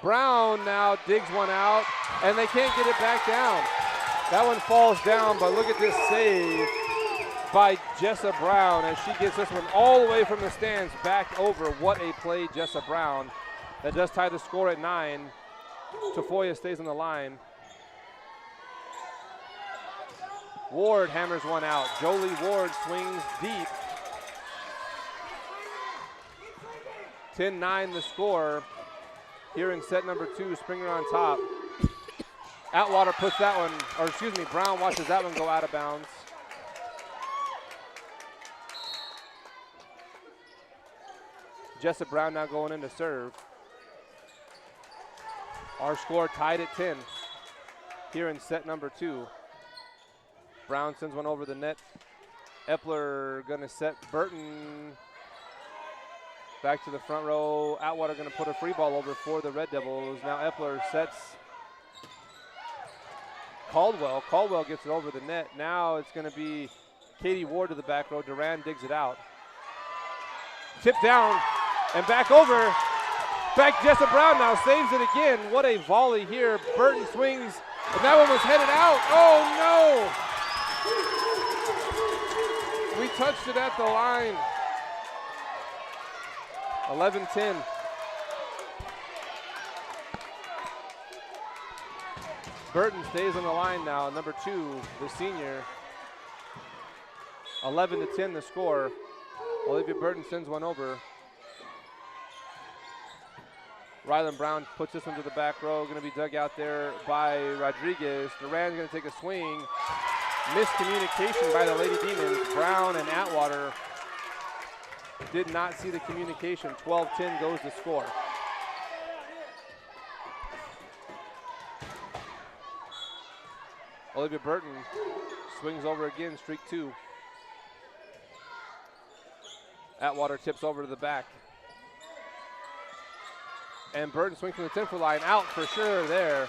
Brown now digs one out, and they can't get it back down. That one falls down, but look at this save by Jessa Brown as she gets this one all the way from the stands back over. What a play, Jessa Brown. That does tie the score at 9. Tafoya stays on the line. Ward hammers one out. Jolie Ward swings deep. 10-9 the score. Here in set number 2, Springer on top. Atwater puts that one, or excuse me, Brown watches that one go out of bounds. Jessup Brown now going in to serve. Our score tied at 10 here in set number 2. Brown sends one over the net. Epler gonna set Burton back to the front row. Atwater gonna put a free ball over for the Red Devils. Now Epler sets Caldwell. Caldwell gets it over the net. Now it's gonna be Katie Ward to the back row. Duran digs it out. Tip down and back over. Back Jessa Brown now saves it again. What a volley here. Burton swings, and that one was headed out. Oh no! We touched it at the line. 11-10. Burton stays on the line now. Number 2, the senior. 11-10 the score. Olivia Burton sends one over. Ryland Brown puts this one to the back row. Going to be dug out there by Rodriguez. Duran's going to take a swing. Miscommunication by the Lady Demons. Brown and Atwater did not see the communication. 12-10 goes the score. Olivia Burton swings over again, streak 2. Atwater tips over to the back. And Burton swings from the 10-foot line, out for sure there.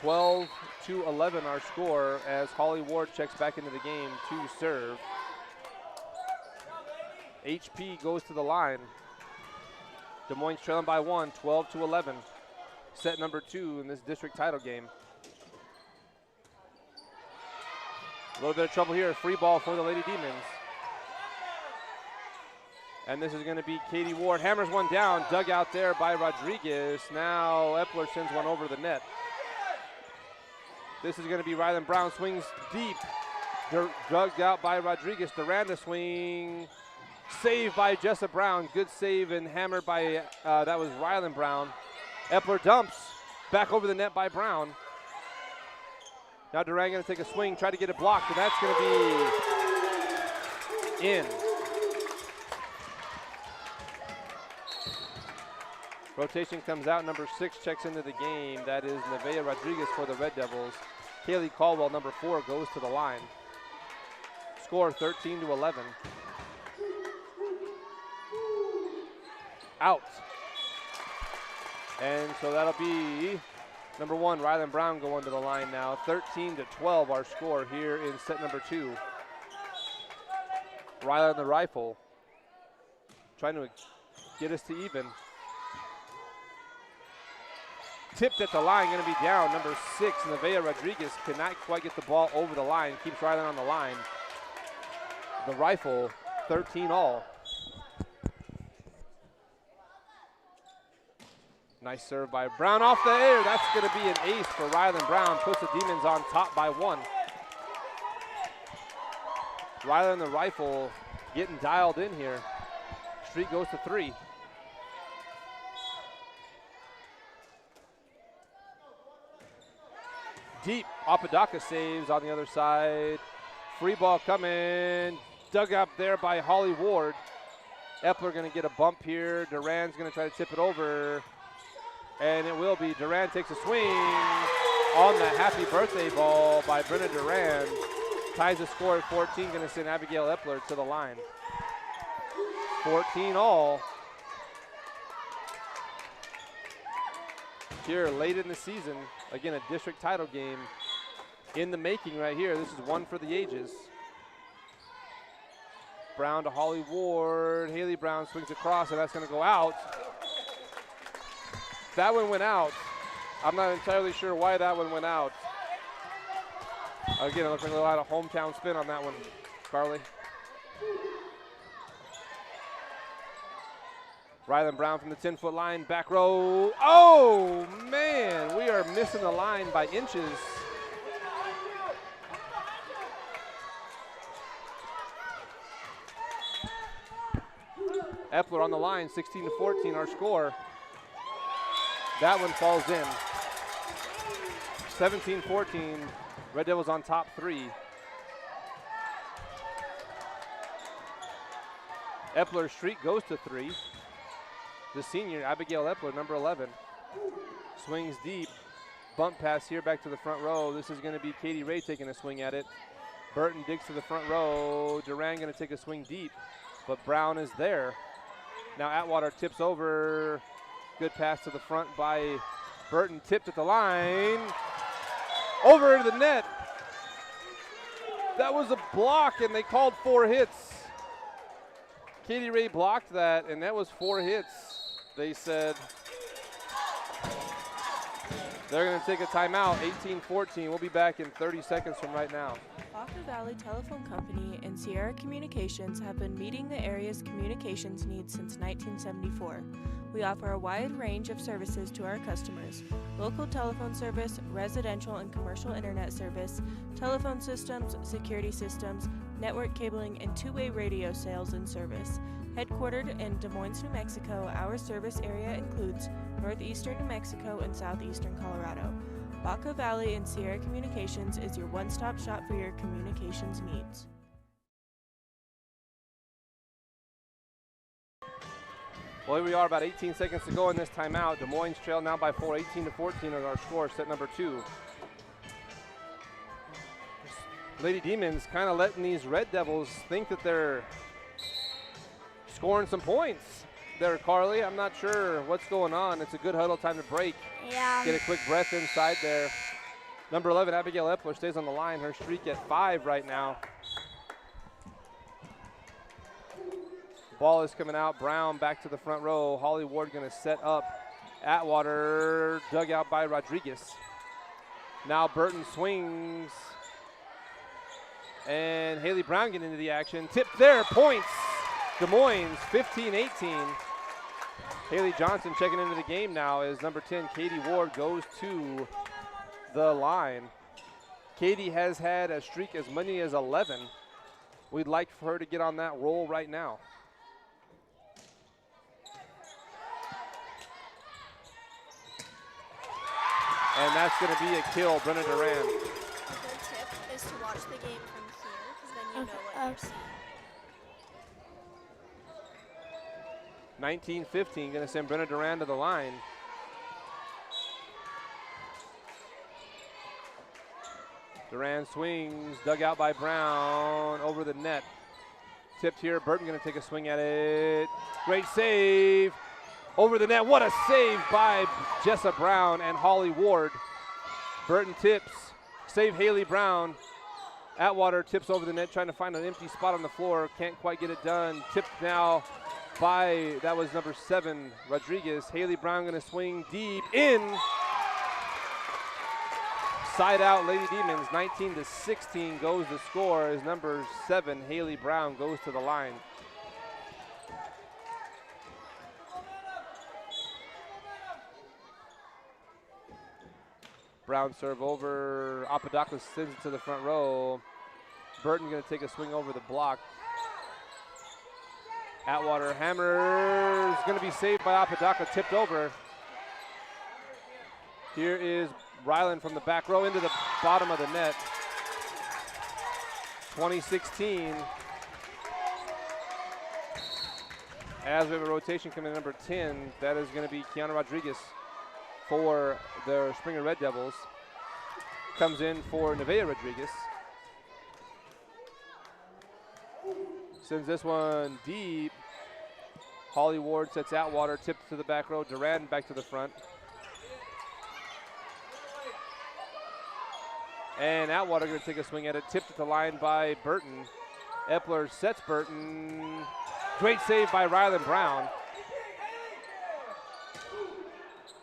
12-11 our score as Holly Ward checks back into the game to serve. HP goes to the line. Des Moines trailing by 1, 12-11. Set number 2 in this district title game. A little bit of trouble here, free ball for the Lady Demons. And this is going to be Katie Ward. Hammers one down, dug out there by Rodriguez. Now Epler sends one over the net. This is going to be Rylan Brown, swings deep. Dug out by Rodriguez. Duranda swing. Save by Jessa Brown. Good save and hammered by, that was Rylan Brown. Epler dumps. Back over the net by Brown. Now Durand going to take a swing, try to get it blocked, and that's going to be in. Rotation comes out. Number 6 checks into the game. That is Nevaeh Rodriguez for the Red Devils. Kaylee Caldwell, number 4, goes to the line. Score 13-11. Out. And so that'll be number 1, Rylan Brown going to the line now. 13-12 our score here in set number 2. Rylan the rifle trying to get us to even. Tipped at the line, going to be down. Number 6, Nevaeh Rodriguez cannot quite get the ball over the line. Keeps Rylan on the line. The rifle, 13 all. Nice serve by Brown off the air. That's going to be an ace for Rylan Brown. Puts the Demons on top by 1. Rylan the rifle getting dialed in here. Streak goes to 3. Deep, Apodaca saves on the other side. Free ball coming. Dug up there by Holly Ward. Epler going to get a bump here. Durand's going to try to tip it over. And it will be. Durand takes a swing on the happy birthday ball by Brenna Durand. Ties the score at 14. Going to send Abigail Epler to the line. 14 all. Here late in the season. Again, a district title game in the making right here. This is one for the ages. Brown to Holly Ward. Haley Brown swings across, and that's going to go out. That one went out. I'm not entirely sure why that one went out. Again, it looks like a lot of hometown spin on that one, Carly. Rylan Brown from the 10-foot line, back row. Oh, man, we are missing the line by inches. Epler on the line, 16-14 our score. That one falls in. 17-14, Red Devils on top 3. Epler's streak goes to 3. The senior, Abigail Epler, number 11. Swings deep. Bump pass here back to the front row. This is going to be Katie Ray taking a swing at it. Burton digs to the front row. Durand going to take a swing deep, but Brown is there. Now Atwater tips over. Good pass to the front by Burton. Tipped at the line. Over the net. That was a block, and they called 4 hits. Katie Ray blocked that, and that was 4 hits. They said they're going to take a timeout, 18-14. We'll be back in 30 seconds from right now. Baca Valley Telephone Company and Sierra Communications have been meeting the area's communications needs since 1974. We offer a wide range of services to our customers: local telephone service, residential and commercial internet service, telephone systems, security systems, network cabling, and two-way radio sales and service. Headquartered in Des Moines, New Mexico, our service area includes northeastern New Mexico and southeastern Colorado. Baca Valley and Sierra Communications is your one-stop shop for your communications needs. Well, here we are, about 18 seconds to go in this timeout. Des Moines trail now by 4, 18-14 is our score, set number 2. Lady Demons kind of letting these Red Devils think that they're scoring some points there, Carly. I'm not sure what's going on. It's a good huddle, time to break. Yeah. Get a quick breath inside there. Number 11, Abigail Epler, stays on the line. Her streak at 5 right now. Ball is coming out. Brown back to the front row. Holly Ward going to set up. Atwater dug out by Rodriguez. Now Burton swings. And Haley Brown getting into the action. Tipped there, points. Des Moines 15-18. Haley Johnson checking into the game now as number 10, Katie Ward, goes to the line. Katie has had a streak as many as 11. We'd like for her to get on that roll right now. And that's going to be a kill, Brenna Duran. A good tip is to watch the game from here, because then you know what you're seeing. 19-15, going to send Brenna Duran to the line. Duran swings, dug out by Brown, over the net. Tipped here, Burton going to take a swing at it. Great save, over the net. What a save by Jessa Brown and Holly Ward. Burton tips, save Haley Brown. Atwater tips over the net, trying to find an empty spot on the floor. Can't quite get it done. Tipped now by, that was number 7, Rodriguez. Haley Brown going to swing deep in. Side out, Lady Demons. 19-16 goes the score as number 7, Haley Brown, goes to the line. Brown serve over. Apodaca sends it to the front row. Burton going to take a swing over the block. Atwater hammers, going to be saved by Apodaca, tipped over. Here is Ryland from the back row into the bottom of the net. 2016. As we have a rotation coming in, number 10, that is going to be Kiana Rodriguez for the Springer Red Devils. Comes in for Nevaeh Rodriguez. Sends this one deep. Holly Ward sets Atwater, tipped to the back row. Duran back to the front. And Atwater going to take a swing at it. Tipped at the line by Burton. Epler sets Burton. Great save by Ryland Brown.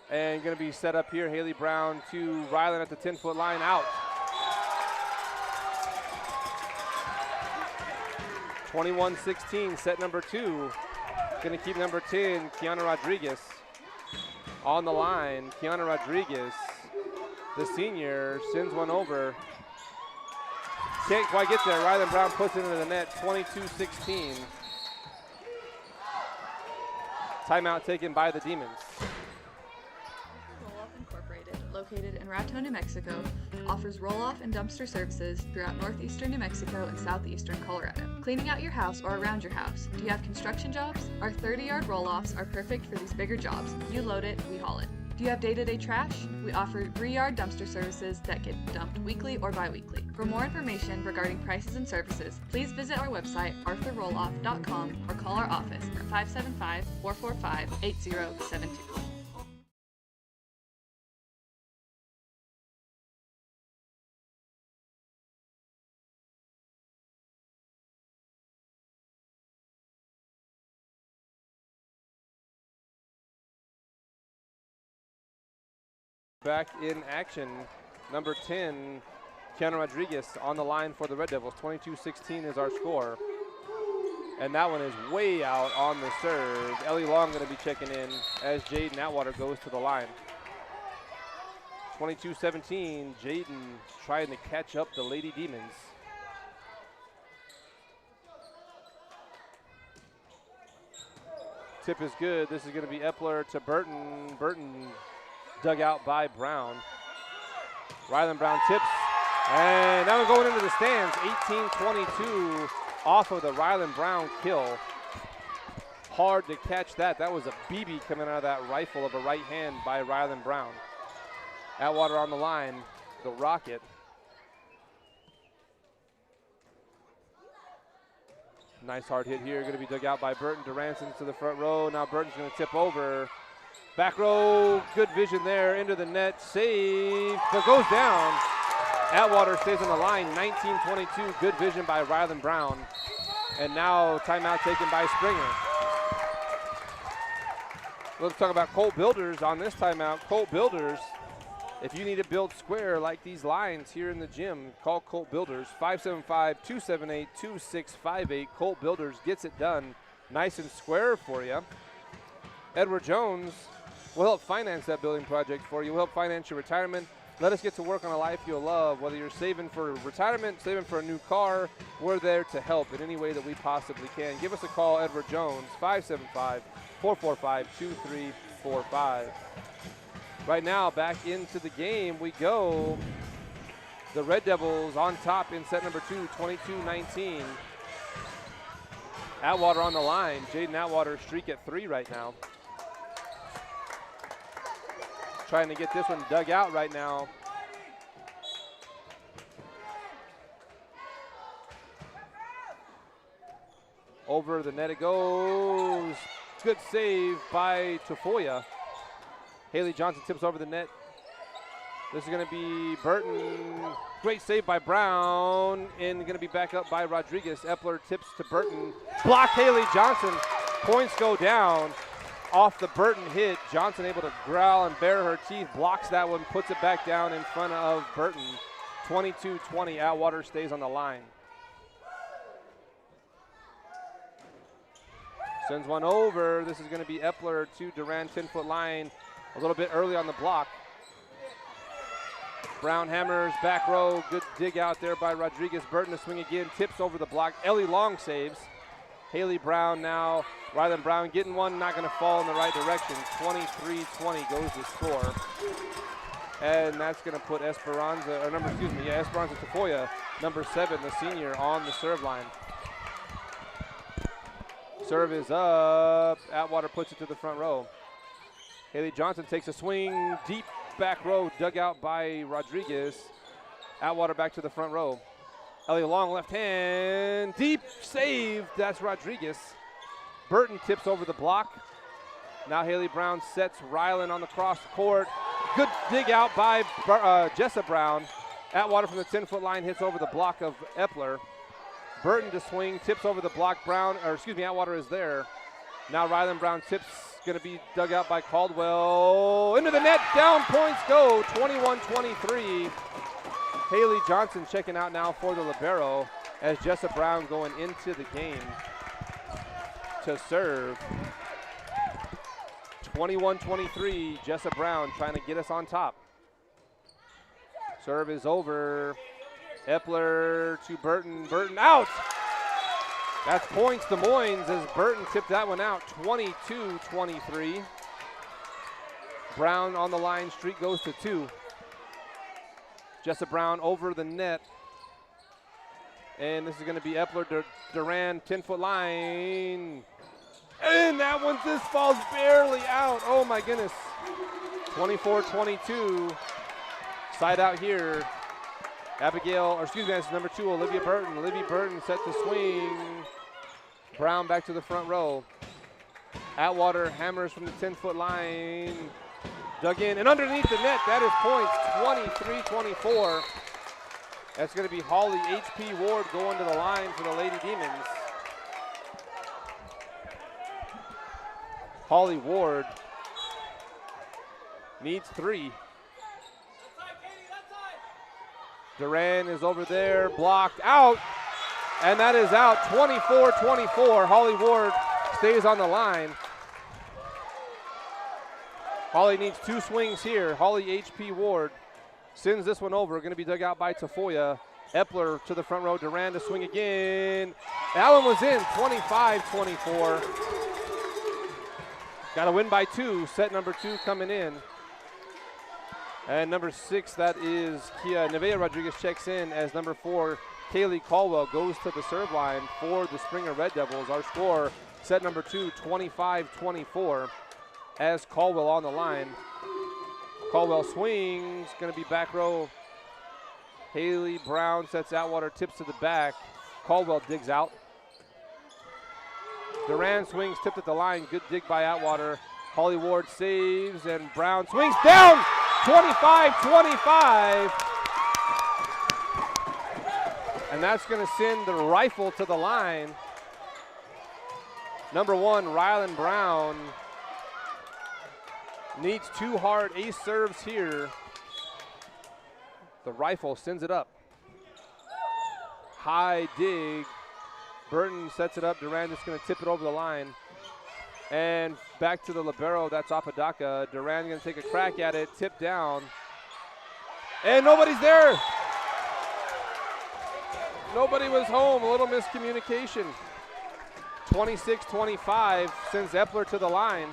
And going to be set up here. Haley Brown to Ryland at the 10-foot line, out. 21-16, set number 2. Going to keep number 10, Kiana Rodriguez, on the line. Kiana Rodriguez, the senior, sends one over. Can't quite get there. Ryland Brown puts it into the net, 22-16. Timeout taken by the Demons. Incorporated, located in Raton, New Mexico, offers roll-off and dumpster services throughout northeastern New Mexico and southeastern Colorado. Cleaning out your house or around your house. Do you have construction jobs? Our 30-yard roll-offs are perfect for these bigger jobs. You load it, we haul it. Do you have day-to-day trash? We offer 3-yard dumpster services that get dumped weekly or bi-weekly. For more information regarding prices and services, please visit our website, arthurrolloff.com, or call our office at 575-445-8072. Back in action, number 10, Kiana Rodriguez on the line for the Red Devils. 22-16 is our score. And that one is way out on the serve. Ellie Long going to be checking in as Jaden Atwater goes to the line. 22-17, Jaden trying to catch up the Lady Demons. Tip is good. This is going to be Epler to Burton. Burton dug out by Brown. Ryland Brown tips. And now we're going into the stands. 18-22 off of the Ryland Brown kill. Hard to catch that. That was a BB coming out of that rifle of a right hand by Ryland Brown. Atwater on the line, the Rocket. Nice hard hit here. Going to be dug out by Burton. Duranson to the front row. Now Burton's going to tip over. Back row, good vision there. Into the net, save, but goes down. Atwater stays on the line. 19-22, good vision by Ryland Brown. And now timeout taken by Springer. Let's talk about Colt Builders on this timeout. Colt Builders, if you need to build square like these lines here in the gym, call Colt Builders, 575-278-2658. Colt Builders gets it done nice and square for you. Edward Jones will help finance that building project for you. We'll help finance your retirement. Let us get to work on a life you'll love. Whether you're saving for retirement, saving for a new car, we're there to help in any way that we possibly can. Give us a call, Edward Jones, 575-445-2345. Right now, back into the game we go. The Red Devils on top in set number 2, 22-19. Atwater on the line. Jaden Atwater streak at 3 right now. Trying to get this one dug out right now. Over the net it goes. Good save by Tafoya. Haley Johnson tips over the net. This is going to be Burton. Great save by Brown. And going to be back up by Rodriguez. Epler tips to Burton. Block Haley Johnson. Points go down. Off the Burton hit, Johnson able to growl and bare her teeth, blocks that one, puts it back down in front of Burton. 22-20, Atwater stays on the line. Sends one over. This is going to be Epler to Duran, 10-foot line, a little bit early on the block. Brown hammers, back row, good dig out there by Rodriguez. Burton to swing again, tips over the block. Ellie Long saves. Haley Brown now. Ryland Brown getting one, not going to fall in the right direction. 23-20 goes the score. And that's going to put Esperanza Tafoya, number 7, the senior, on the serve line. Serve is up. Atwater puts it to the front row. Haley Johnson takes a swing, deep back row, dug out by Rodriguez. Atwater back to the front row. Ellie Long left hand, deep save, that's Rodriguez. Burton tips over the block. Now Haley Brown sets Ryland on the cross court. Good dig out by Jessa Brown. Atwater from the 10-foot line hits over the block of Epler. Burton to swing, tips over the block. Atwater is there. Now Ryland Brown tips, going to be dug out by Caldwell. Into the net, down points go, 21-23. Haley Johnson checking out now for the libero as Jessa Brown going into the game to serve. 21-23, Jessa Brown trying to get us on top. Serve is over. Epler to Burton. Burton out. That's points to Moines as Burton tipped that one out. 22-23. Brown on the line. Streak goes to 2. Jessa Brown over the net. And this is going to be Epler Duran, 10-foot line. And that one just falls barely out. Oh my goodness. 24-22. Side out here. That's number 2, Olivia Burton. Olivia Burton set to swing. Brown back to the front row. Atwater hammers from the 10-foot line. Dug in and underneath the net. That is points, 23-24. That's going to be Holly H.P. Ward going to the line for the Lady Demons. Holly Ward needs 3. Duran is over there, blocked out, and that is out, 24-24. Holly Ward stays on the line. Holly needs 2 swings here. Holly H.P. Ward sends this one over, going to be dug out by Tafoya. Epler to the front row, Duran to swing again. That one was in, 25-24. Got to win by 2, set number 2 coming in. And number 6, that is Kia Nevea Rodriguez, checks in as number 4, Kaylee Caldwell, goes to the serve line for the Springer Red Devils. Our score, set number 2, 25-24, as Caldwell on the line. Caldwell swings, going to be back row. Haley Brown sets Atwater, tips to the back. Caldwell digs out. Duran swings, tipped at the line. Good dig by Atwater. Holly Ward saves, and Brown swings down. 25-25. And that's going to send the rifle to the line. Number 1, Rylan Brown needs 2 hard ace serves here. The rifle sends it up. High dig. Burton sets it up. Duran just going to tip it over the line. And back to the libero. That's Apodaca. Duran going to take a crack at it. Tip down. And nobody's there. Nobody was home. A little miscommunication. 26-25 sends Epler to the line.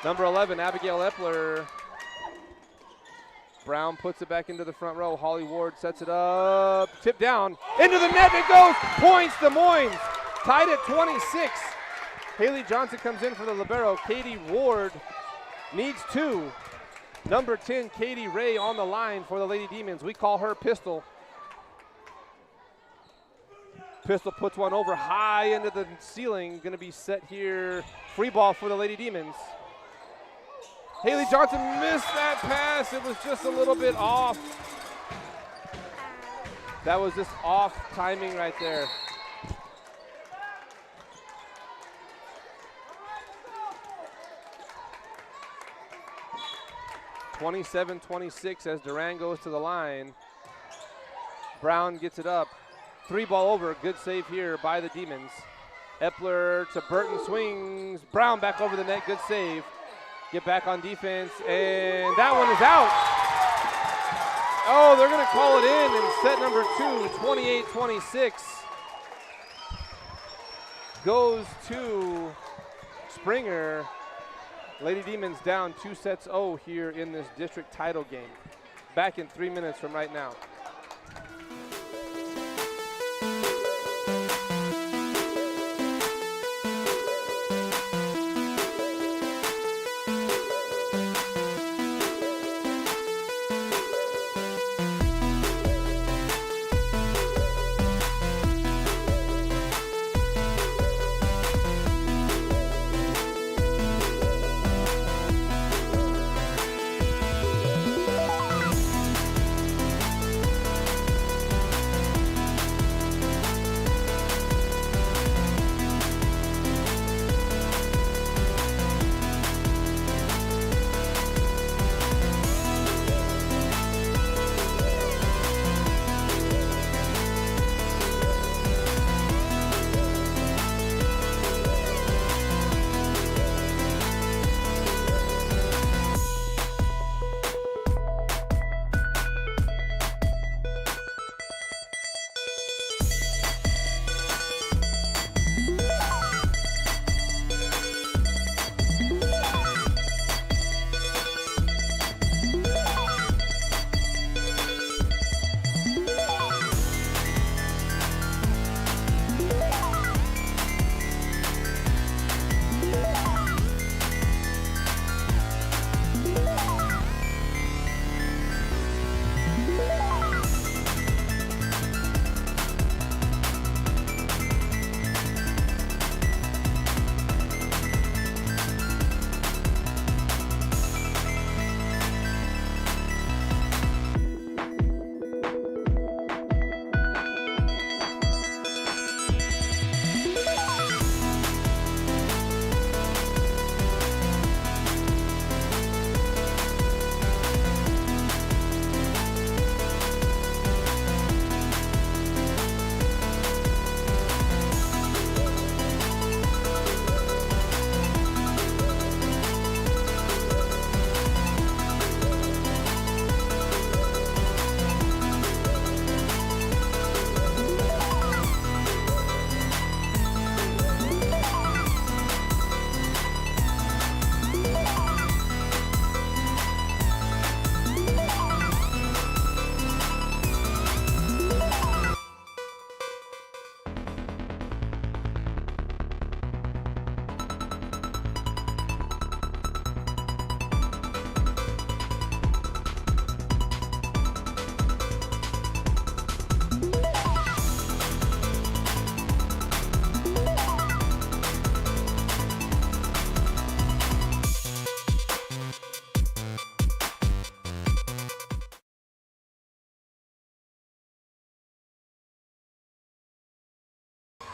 Number 11, Abigail Epler. Brown puts it back into the front row. Holly Ward sets it up. Tip down. Into the net it goes. Points to Moines. Tied at 26. Haley Johnson comes in for the libero. Katie Ward needs 2. Number 10, Katie Ray on the line for the Lady Demons. We call her Pistol. Pistol puts one over high into the ceiling. Going to be set here. Free ball for the Lady Demons. Haley Johnson missed that pass. It was just a little bit off. That was just off timing right there. (27-26) as Duran goes to the line. Brown gets it up. 3 ball over. Good save here by the Demons. Epler to Burton, swings. Brown back over the net. Good save. Get back on defense, and that one is out. Oh, they're going to call it in set number 2, 28-26. Goes to Springer. Lady Demons down 2-0 here in this district title game. Back in 3 minutes from right now.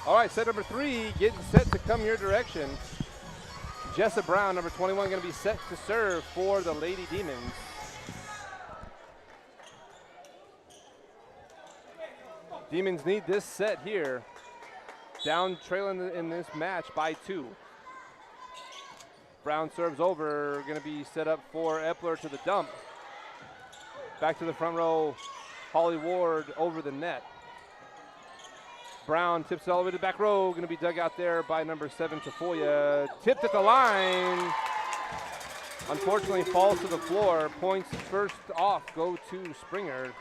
All right, set number 3 getting set to come your direction. Jessa Brown, number 21, going to be set to serve for the Lady Demons. Demons need this set here. Down trailing in this match by 2. Brown serves over, going to be set up for Epler to the dump. Back to the front row, Holly Ward over the net. Brown tips it all the way to the back row, going to be dug out there by number 7, Tafoya. Tipped at the line. Unfortunately falls to the floor. Points first off go to Springer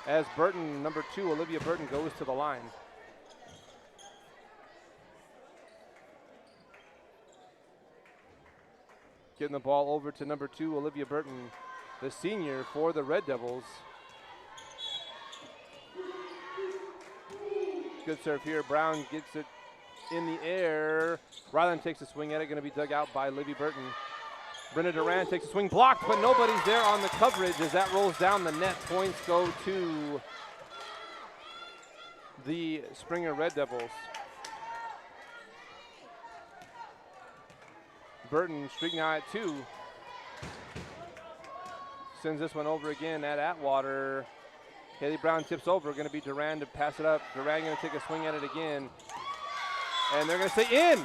as Burton, number 2, Olivia Burton, goes to the line. Getting the ball over to number 2, Olivia Burton, the senior for the Red Devils. Good serve here. Brown gets it in the air. Ryland takes a swing at it, going to be dug out by Livy Burton. Brenda Duran takes a swing, blocked, but nobody's there on the coverage as that rolls down the net. Points go to the Springer Red Devils. Burton streaking high at 2. Sends this one over again at Atwater. Haley Brown tips over, going to be Duran to pass it up. Duran going to take a swing at it again. And they're going to say in.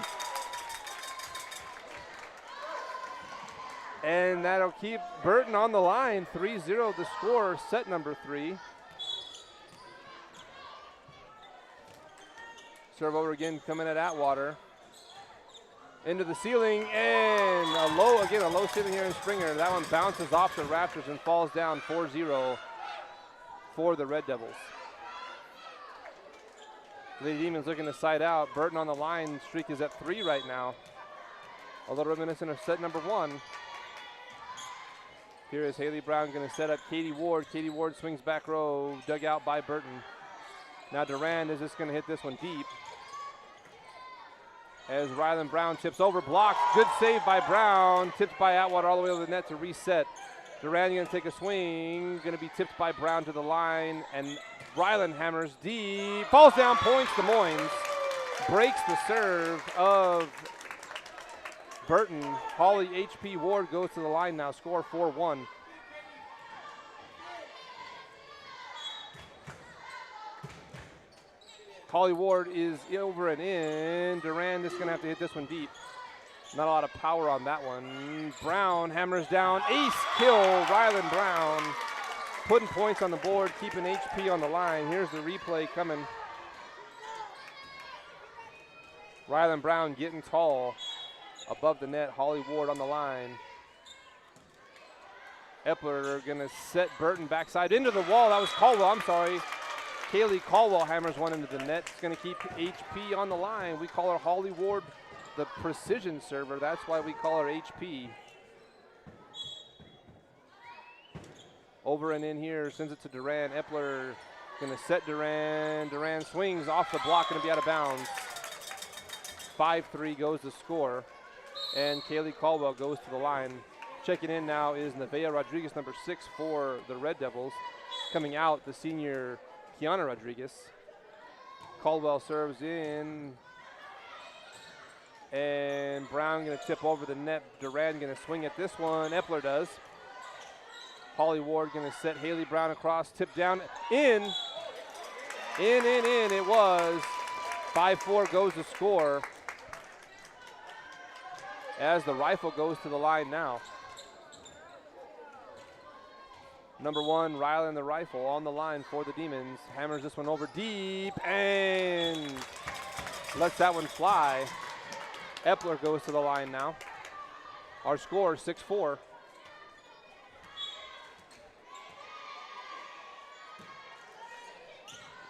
And that'll keep Burton on the line. 3-0 the score, set number 3. Serve over again, coming at Atwater. Into the ceiling, and a low ceiling here in Springer. That one bounces off the rafters and falls down 4-0 for the Red Devils. The Demons looking to side out. Burton on the line, streak is at 3 right now. A little reminiscent of set number 1. Here is Haley Brown going to set up Katie Ward. Katie Ward swings back row, dug out by Burton. Now Duran is just going to hit this one deep. As Ryland Brown tips over, blocked. Good save by Brown. Tipped by Atwater all the way over the net to reset. Duran going to take a swing. Going to be tipped by Brown to the line. And Ryland hammers deep. Falls down, points to Moines. Breaks the serve of Burton. Holly H.P. Ward goes to the line now. Score 4-1. Holly Ward is over and in. Duran is going to have to hit this one deep. Not a lot of power on that one. Brown hammers down. Ace kill, Ryland Brown. Putting points on the board, keeping HP on the line. Here's the replay coming. Ryland Brown getting tall. Above the net, Holly Ward on the line. Epler going to set Burton backside into the wall. That was Caldwell, I'm sorry. Kaylee Caldwell hammers one into the net. It's going to keep HP on the line. We call her Holly Ward the precision server. That's why we call her HP. Over and in here, sends it to Duran. Epler going to set Duran. Duran swings off the block, going to be out of bounds. 5-3 goes the score. And Kaylee Caldwell goes to the line. Checking in now is Nevaeh Rodriguez, number 6 for the Red Devils. Coming out, the senior Kiana Rodriguez. Caldwell serves in. And Brown going to tip over the net. Duran going to swing at this one. Epler does. Holly Ward going to set Haley Brown across. Tip down. In. In. It was. 5-4 goes the score. As the rifle goes to the line now. Number 1, Ryland the rifle on the line for the Demons. Hammers this one over deep and lets that one fly. Epler goes to the line now. Our score 6-4.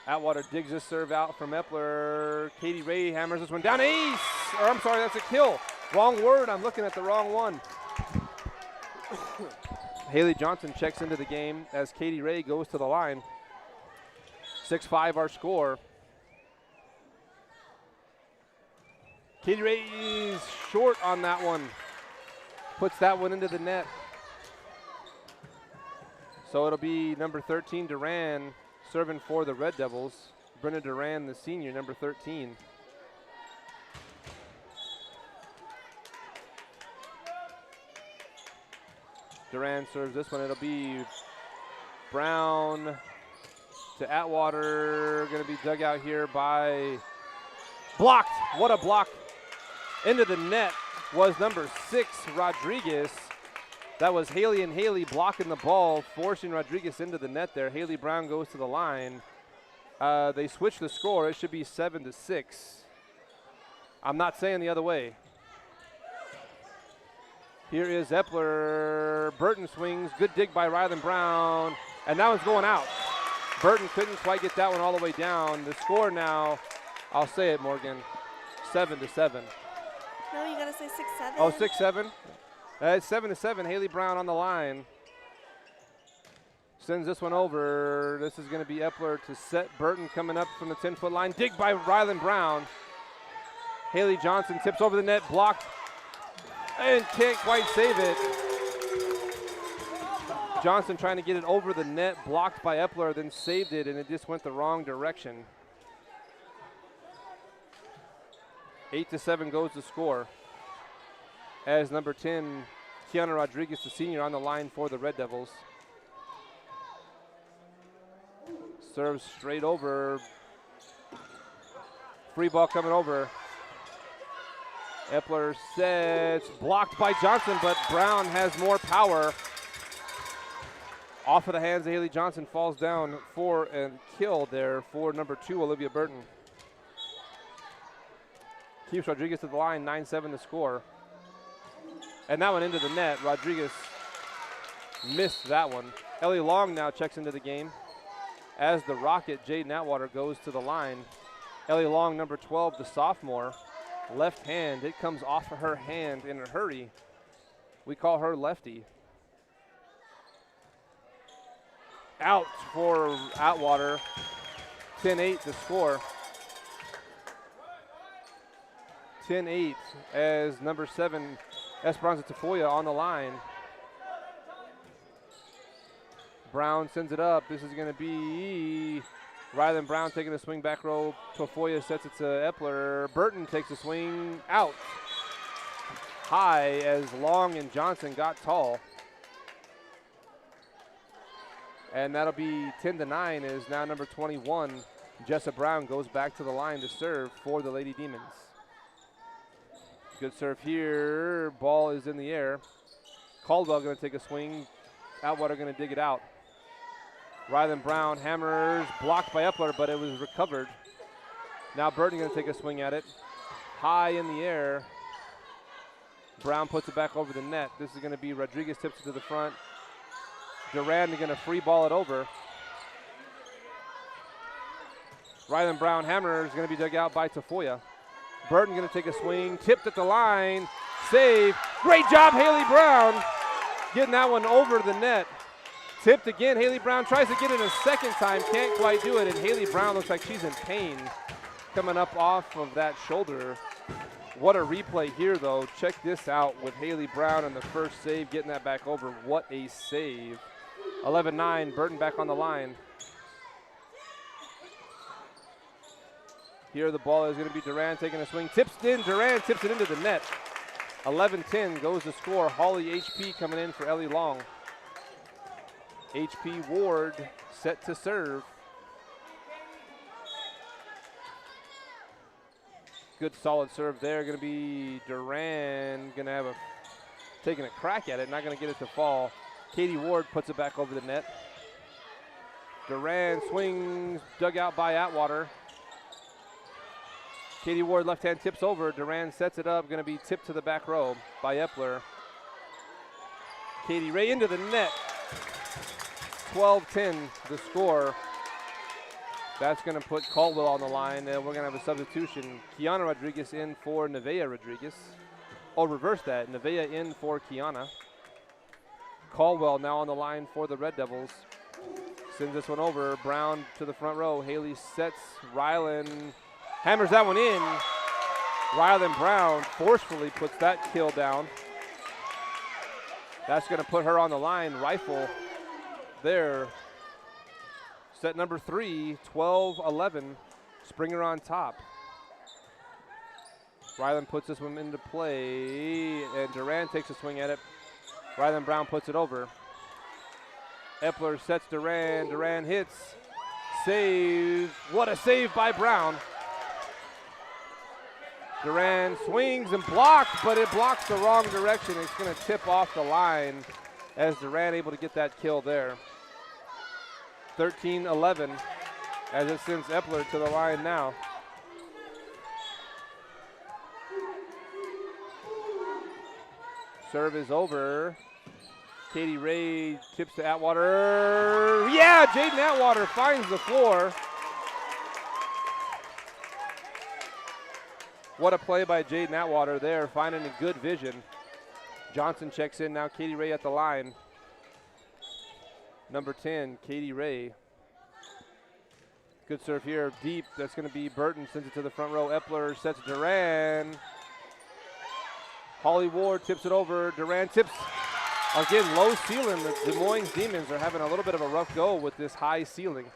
Atwater digs this serve out from Epler. Katie Ray hammers this one down. Ace! Or I'm sorry, that's a kill. Wrong word, I'm looking at the wrong one. Haley Johnson checks into the game as Katie Ray goes to the line. 6-5 our score. Katie Ray is short on that one. Puts that one into the net. So it'll be number 13, Duran, serving for the Red Devils. Brenda Duran, the senior, number 13. Duran serves this one. It'll be Brown to Atwater. Going to be dug out here by blocked. What a block. Into the net was number 6, Rodriguez. That was Haley and Haley blocking the ball, forcing Rodriguez into the net there. Haley Brown goes to the line. They switch the score. It should be 7-6. I'm not saying the other way. Here is Epler. Burton swings. Good dig by Rylan Brown. And that one's going out. Burton couldn't quite get that one all the way down. The score now, I'll say it, Morgan, 7-7. No, you gotta say 6-7. Oh, 6-7? It's 7-7. Haley Brown on the line. Sends this one over. This is going to be Epler to set Burton coming up from the 10-foot line. Dig by Rylan Brown. Haley Johnson tips over the net, blocked, and can't quite save it. Johnson trying to get it over the net, blocked by Epler, then saved it, and it just went the wrong direction. 8-7 goes the score. As number 10, Kiana Rodriguez, the senior, on the line for the Red Devils. Serves straight over. Free ball coming over. Epler sets, blocked by Johnson, but Brown has more power. Off of the hands of Haley Johnson, falls down for a kill there for number 2, Olivia Burton. Keeps Rodriguez to the line, 9-7 to score. And that one into the net. Rodriguez missed that one. Ellie Long now checks into the game as the Rocket, Jaden Atwater, goes to the line. Ellie Long, number 12, the sophomore. Left hand, it comes off of her hand in a hurry. We call her lefty. Out for Atwater. 10-8 to score. 10-8 as number 7, Esperanza Tafoya, on the line. Brown sends it up. This is going to be Rylan Brown taking a swing back row. Tafoya sets it to Epler. Burton takes a swing out high as Long and Johnson got tall. And that'll be 10-9 as now number 21, Jessa Brown, goes back to the line to serve for the Lady Demons. Good serve here. Ball is in the air. Caldwell going to take a swing. Atwater going to dig it out. Rylan Brown hammers, blocked by Epler, but it was recovered. Now Burton going to take a swing at it. High in the air. Brown puts it back over the net. This is going to be Rodriguez, tips it to the front. Durand going to free ball it over. Rylan Brown hammer is going to be dug out by Tafoya. Burton going to take a swing, tipped at the line, save. Great job, Haley Brown, getting that one over the net. Tipped again. Haley Brown tries to get it a second time, can't quite do it, and Haley Brown looks like she's in pain coming up off of that shoulder. What a replay here, though. Check this out with Haley Brown on the first save, getting that back over. What a save. 11-9, Burton back on the line. Here the ball is going to be Durand taking a swing. Tips it in, Durand tips it into the net. 11-10 goes the score. Holly HP coming in for Ellie Long. HP Ward set to serve. Good solid serve there. Going to be Durand going to have taking a crack at it. Not going to get it to fall. Katie Ward puts it back over the net. Durand swings, dug out by Atwater. Katie Ward left hand tips over. Durand sets it up. Going to be tipped to the back row by Epler. Katie Ray into the net. 12-10 the score. That's going to put Caldwell on the line. And we're going to have a substitution. Kiana Rodriguez in for Nevaeh Rodriguez. Oh, reverse that. Nevaeh in for Kiana. Caldwell now on the line for the Red Devils. Sends this one over. Brown to the front row. Haley sets. Rylan hammers that one in. Rylan Brown forcefully puts that kill down. That's going to put her on the line. Rifle there. Set number 3, 12-11. Springer on top. Rylan puts this one into play, and Durand takes a swing at it. Rylan Brown puts it over. Epler sets Duran. Duran hits. Save. What a save by Brown. Duran swings and blocked, but it blocks the wrong direction. It's going to tip off the line as Duran able to get that kill there. 13-11 as it sends Epler to the line now. Serve is over. Katie Ray tips to Atwater. Yeah, Jaden Atwater finds the floor. What a play by Jaden Atwater there, finding a good vision. Johnson checks in now. Katie Ray at the line. Number 10, Katie Ray. Good serve here, deep. That's going to be Burton, sends it to the front row. Epler sets Duran. Holly Ward tips it over. Duran tips. Again, low ceiling. The Des Moines Demons are having a little bit of a rough go with this high ceiling.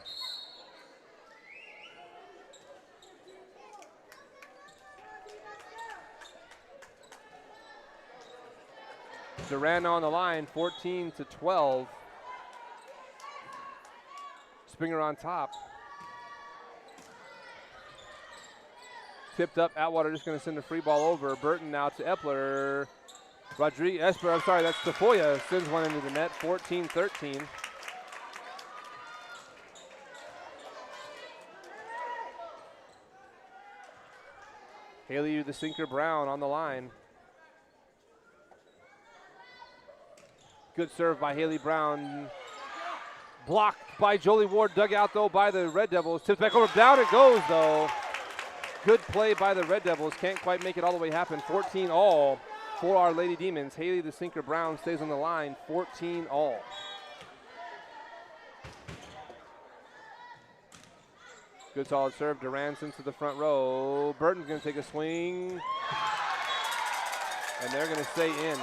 Duran on the line, 14-12. Springer on top. Tipped up, Atwater just going to send a free ball over. Burton now to Epler. Esper, I'm sorry, that's Tafoya, sends one into the net, 14-13. Haley the sinker Brown on the line. Good serve by Haley Brown. Blocked by Jolie Ward, dug out though by the Red Devils. Tips back over, down it goes though. Good play by the Red Devils, can't quite make it all the way happen. 14 all for our Lady Demons. Haley the sinker Brown stays on the line, 14 all. Good solid serve, Duran sends to the front row. Burton's gonna take a swing. And they're gonna stay in.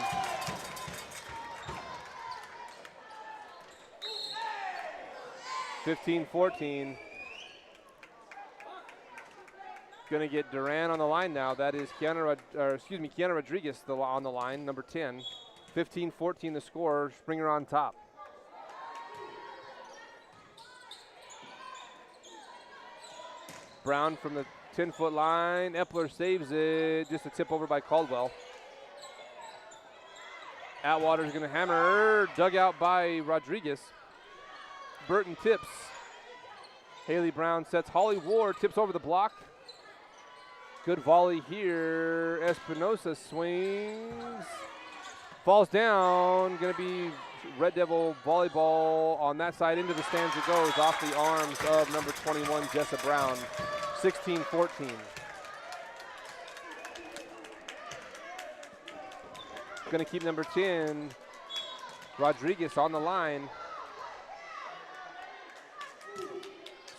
(15-14). Gonna get Duran on the line now. That is Kiana Rodriguez on the line, number 10. 15-14 the score. Springer on top. Brown from the 10-foot line. Epler saves it. Just a tip over by Caldwell. Atwater's gonna hammer. Dug out by Rodriguez. Burton tips. Haley Brown sets. Holly Ward tips over the block. Good volley here. Espinosa swings. Falls down. Going to be Red Devil volleyball on that side. Into the stands it goes. Off the arms of number 21, Jessa Brown. 16-14. Going to keep number 10, Rodriguez, on the line.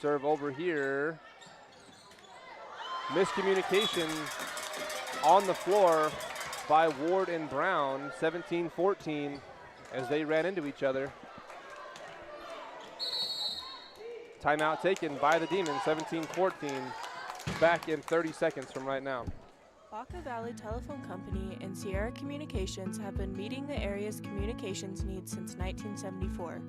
Serve over here. Miscommunication on the floor by Ward and Brown. 17-14 as they ran into each other. Timeout taken by the Demons. 17-14. Back in 30 seconds from right now. Baca Valley Telephone Company and Sierra Communications have been meeting the area's communications needs since 1974.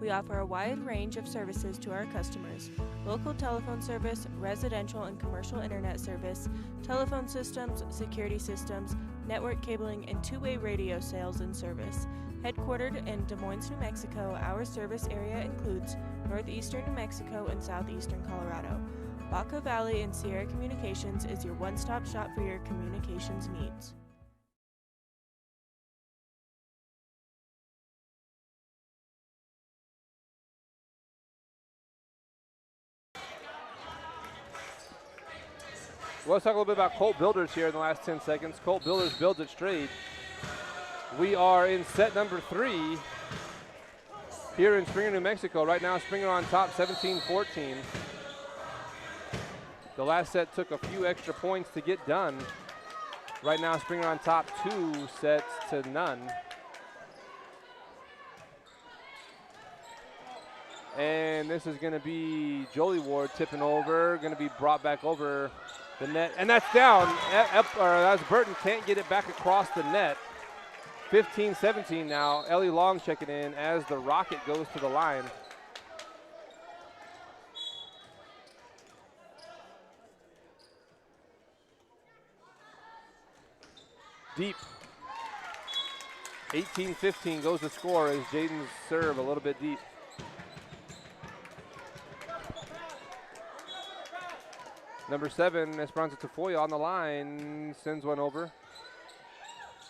We offer a wide range of services to our customers: local telephone service, residential and commercial internet service, telephone systems, security systems, network cabling, and two-way radio sales and service. Headquartered in Des Moines, New Mexico, our service area includes northeastern New Mexico and southeastern Colorado. Baca Valley and Sierra Communications is your one-stop shop for your communications needs. Well, let's talk a little bit about Colt Builders here in the last 10 seconds. Colt Builders builds it straight. We are in set number 3 here in Springer, New Mexico. Right now, Springer on top, 17-14. The last set took a few extra points to get done. Right now, Springer on top, 2 sets to none. And this is going to be Jolie Ward tipping over, going to be brought back over the net, and that's down. That's Burton, can't get it back across the net. 15-17 now. Ellie Long checking in as the Rocket goes to the line. Deep. 18-15 goes the score as Jaden's serve a little bit deep. Number 7, Esperanza Tafoya on the line, sends one over.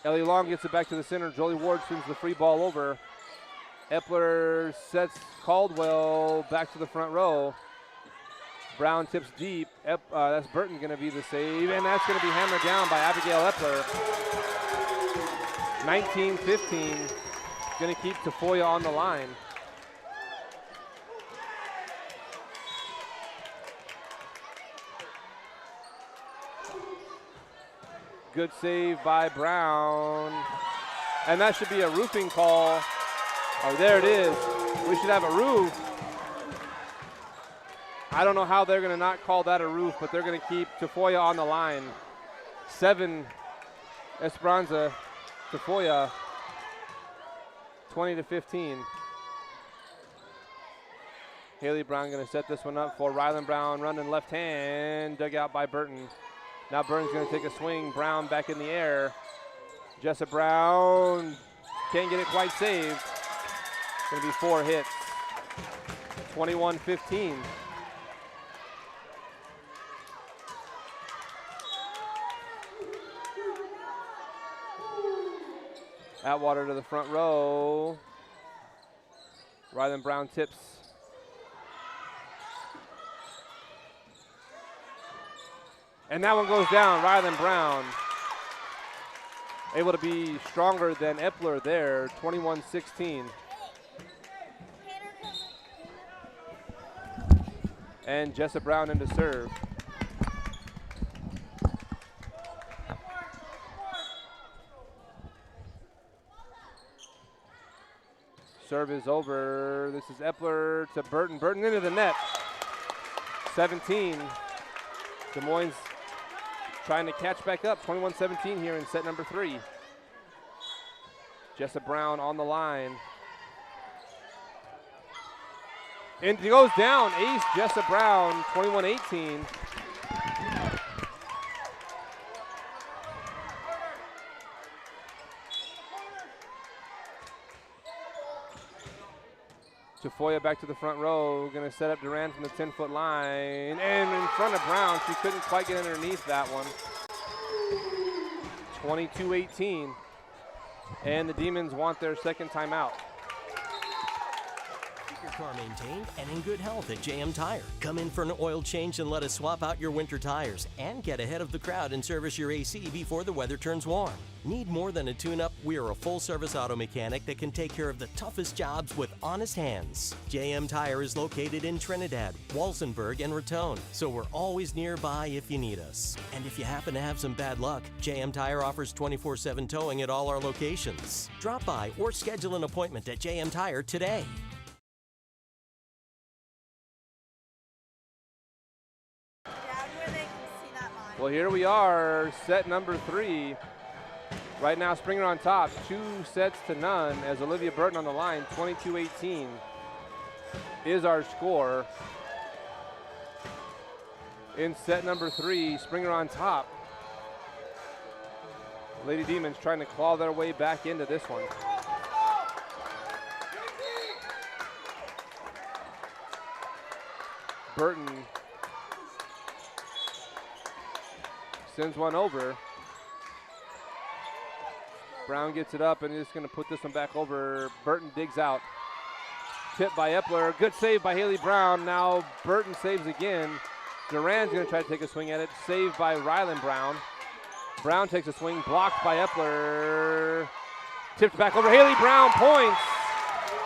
Ellie Long gets it back to the center. Jolie Ward sends the free ball over. Epler sets Caldwell back to the front row. Brown tips deep. That's Burton going to be the save, and that's going to be hammered down by Abigail Epler. 19-15, going to keep Tafoya on the line. Good save by Brown. And that should be a roofing call. Oh, there it is. We should have a roof. I don't know how they're going to not call that a roof, but they're going to keep Tafoya on the line. 7, Esperanza, Tafoya, 20-15. Haley Brown going to set this one up for Rylan Brown, running left hand, dug out by Burton. Now Burton's going to take a swing. Brown back in the air. Jessa Brown can't get it quite saved. It's going to be 4 hits. 21-15. Atwater to the front row. Rylan Brown tips. And that one goes down. Rylan Brown able to be stronger than Epler there. 21-16. And Jessa Brown into serve. Serve is over. This is Epler to Burton. Burton into the net. 17. Des Moines trying to catch back up. 21-17 here in set number 3. Jessa Brown on the line. And he goes down. Ace Jessa Brown, 21-18. Tafoya back to the front row, going to set up Duran from the 10-foot line, and in front of Brown. She couldn't quite get underneath that one. 22-18, and the Demons want their second timeout. Keep your car maintained and in good health at JM Tire. Come in for an oil change and let us swap out your winter tires, and get ahead of the crowd and service your AC before the weather turns warm. Need more than a tune-up? We are a full-service auto mechanic that can take care of the toughest jobs with honest hands. JM Tire is located in Trinidad, Walsenburg, and Raton, so we're always nearby if you need us. And if you happen to have some bad luck, JM Tire offers 24/7 towing at all our locations. Drop by or schedule an appointment at JM Tire today. Well, here we are, set number 3. Right now, Springer on top, 2 sets to none as Olivia Burton on the line. 22-18 is our score. In set number 3, Springer on top. Lady Demons trying to claw their way back into this one. Burton sends one over. Brown gets it up and is going to put this one back over. Burton digs out. Tip by Epler. Good save by Haley Brown. Now Burton saves again. Duran's going to try to take a swing at it. Saved by Rylan Brown. Brown takes a swing. Blocked by Epler. Tipped back over. Haley Brown points.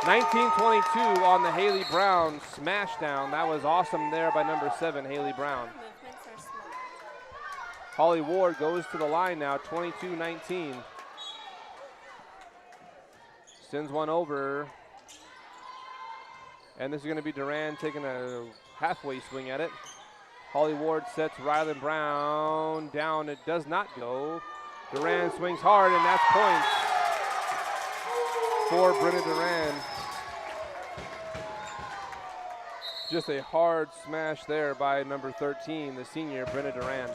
19-22 on the Haley Brown smash down. That was awesome there by number 7, Haley Brown. Holly Ward goes to the line now. 22-19. Sends one over. And this is going to be Duran taking a halfway swing at it. Holly Ward sets Rylan Brown down. It does not go. Duran swings hard, and that's points. for Brenna Duran. Just a hard smash there by number 13, the senior, Brenna Duran.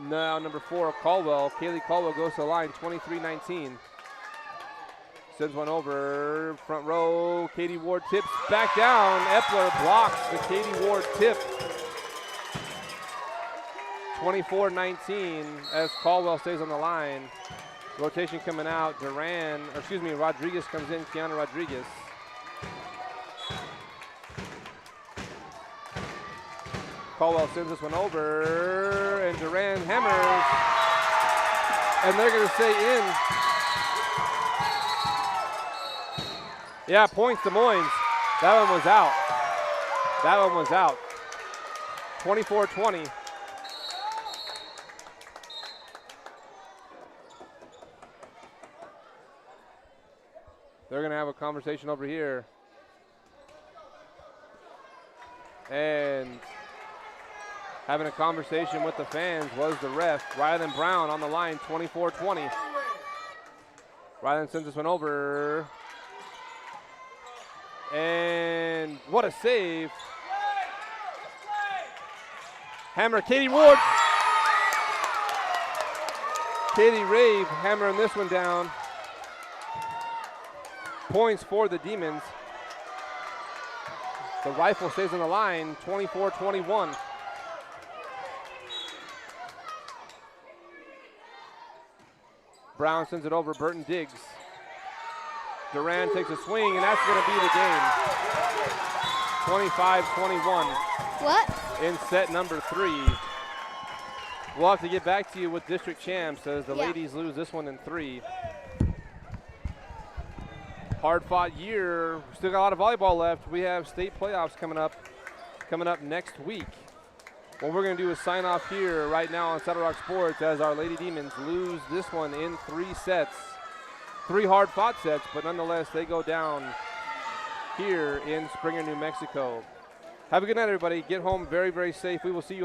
Now number 4, Caldwell. Kaylee Caldwell goes to the line, 23-19. Sends one over, front row. Katie Ward tips back down. Epler blocks the Katie Ward tip. 24-19 as Caldwell stays on the line. Rotation coming out. Rodriguez comes in. Kiana Rodriguez. Caldwell sends this one over, and Duran hammers, and they're going to stay in. Yeah, points to Moines. That one was out. That one was out. 24-20. They're going to have a conversation over here. And having a conversation with the fans was the ref. Rylan Brown on the line, 24-20. Rylan sends this one over. And what a save. Hammer, Katie Ward. Katie Rave hammering this one down. Points for the Demons. The rifle stays on the line, 24-21. Brown sends it over, Burton Diggs. Duran takes a swing, and that's going to be the game. 25-21. What? In set number 3. We'll have to get back to you with district champs as the ladies lose this one in 3. Hard-fought year. Still got a lot of volleyball left. We have state playoffs coming up next week. What we're going to do is sign off here right now on Saddle Rock Sports as our Lady Demons lose this one in 3 sets. 3 hard-fought sets, but nonetheless, they go down here in Springer, New Mexico. Have a good night, everybody. Get home very, very safe. We will see you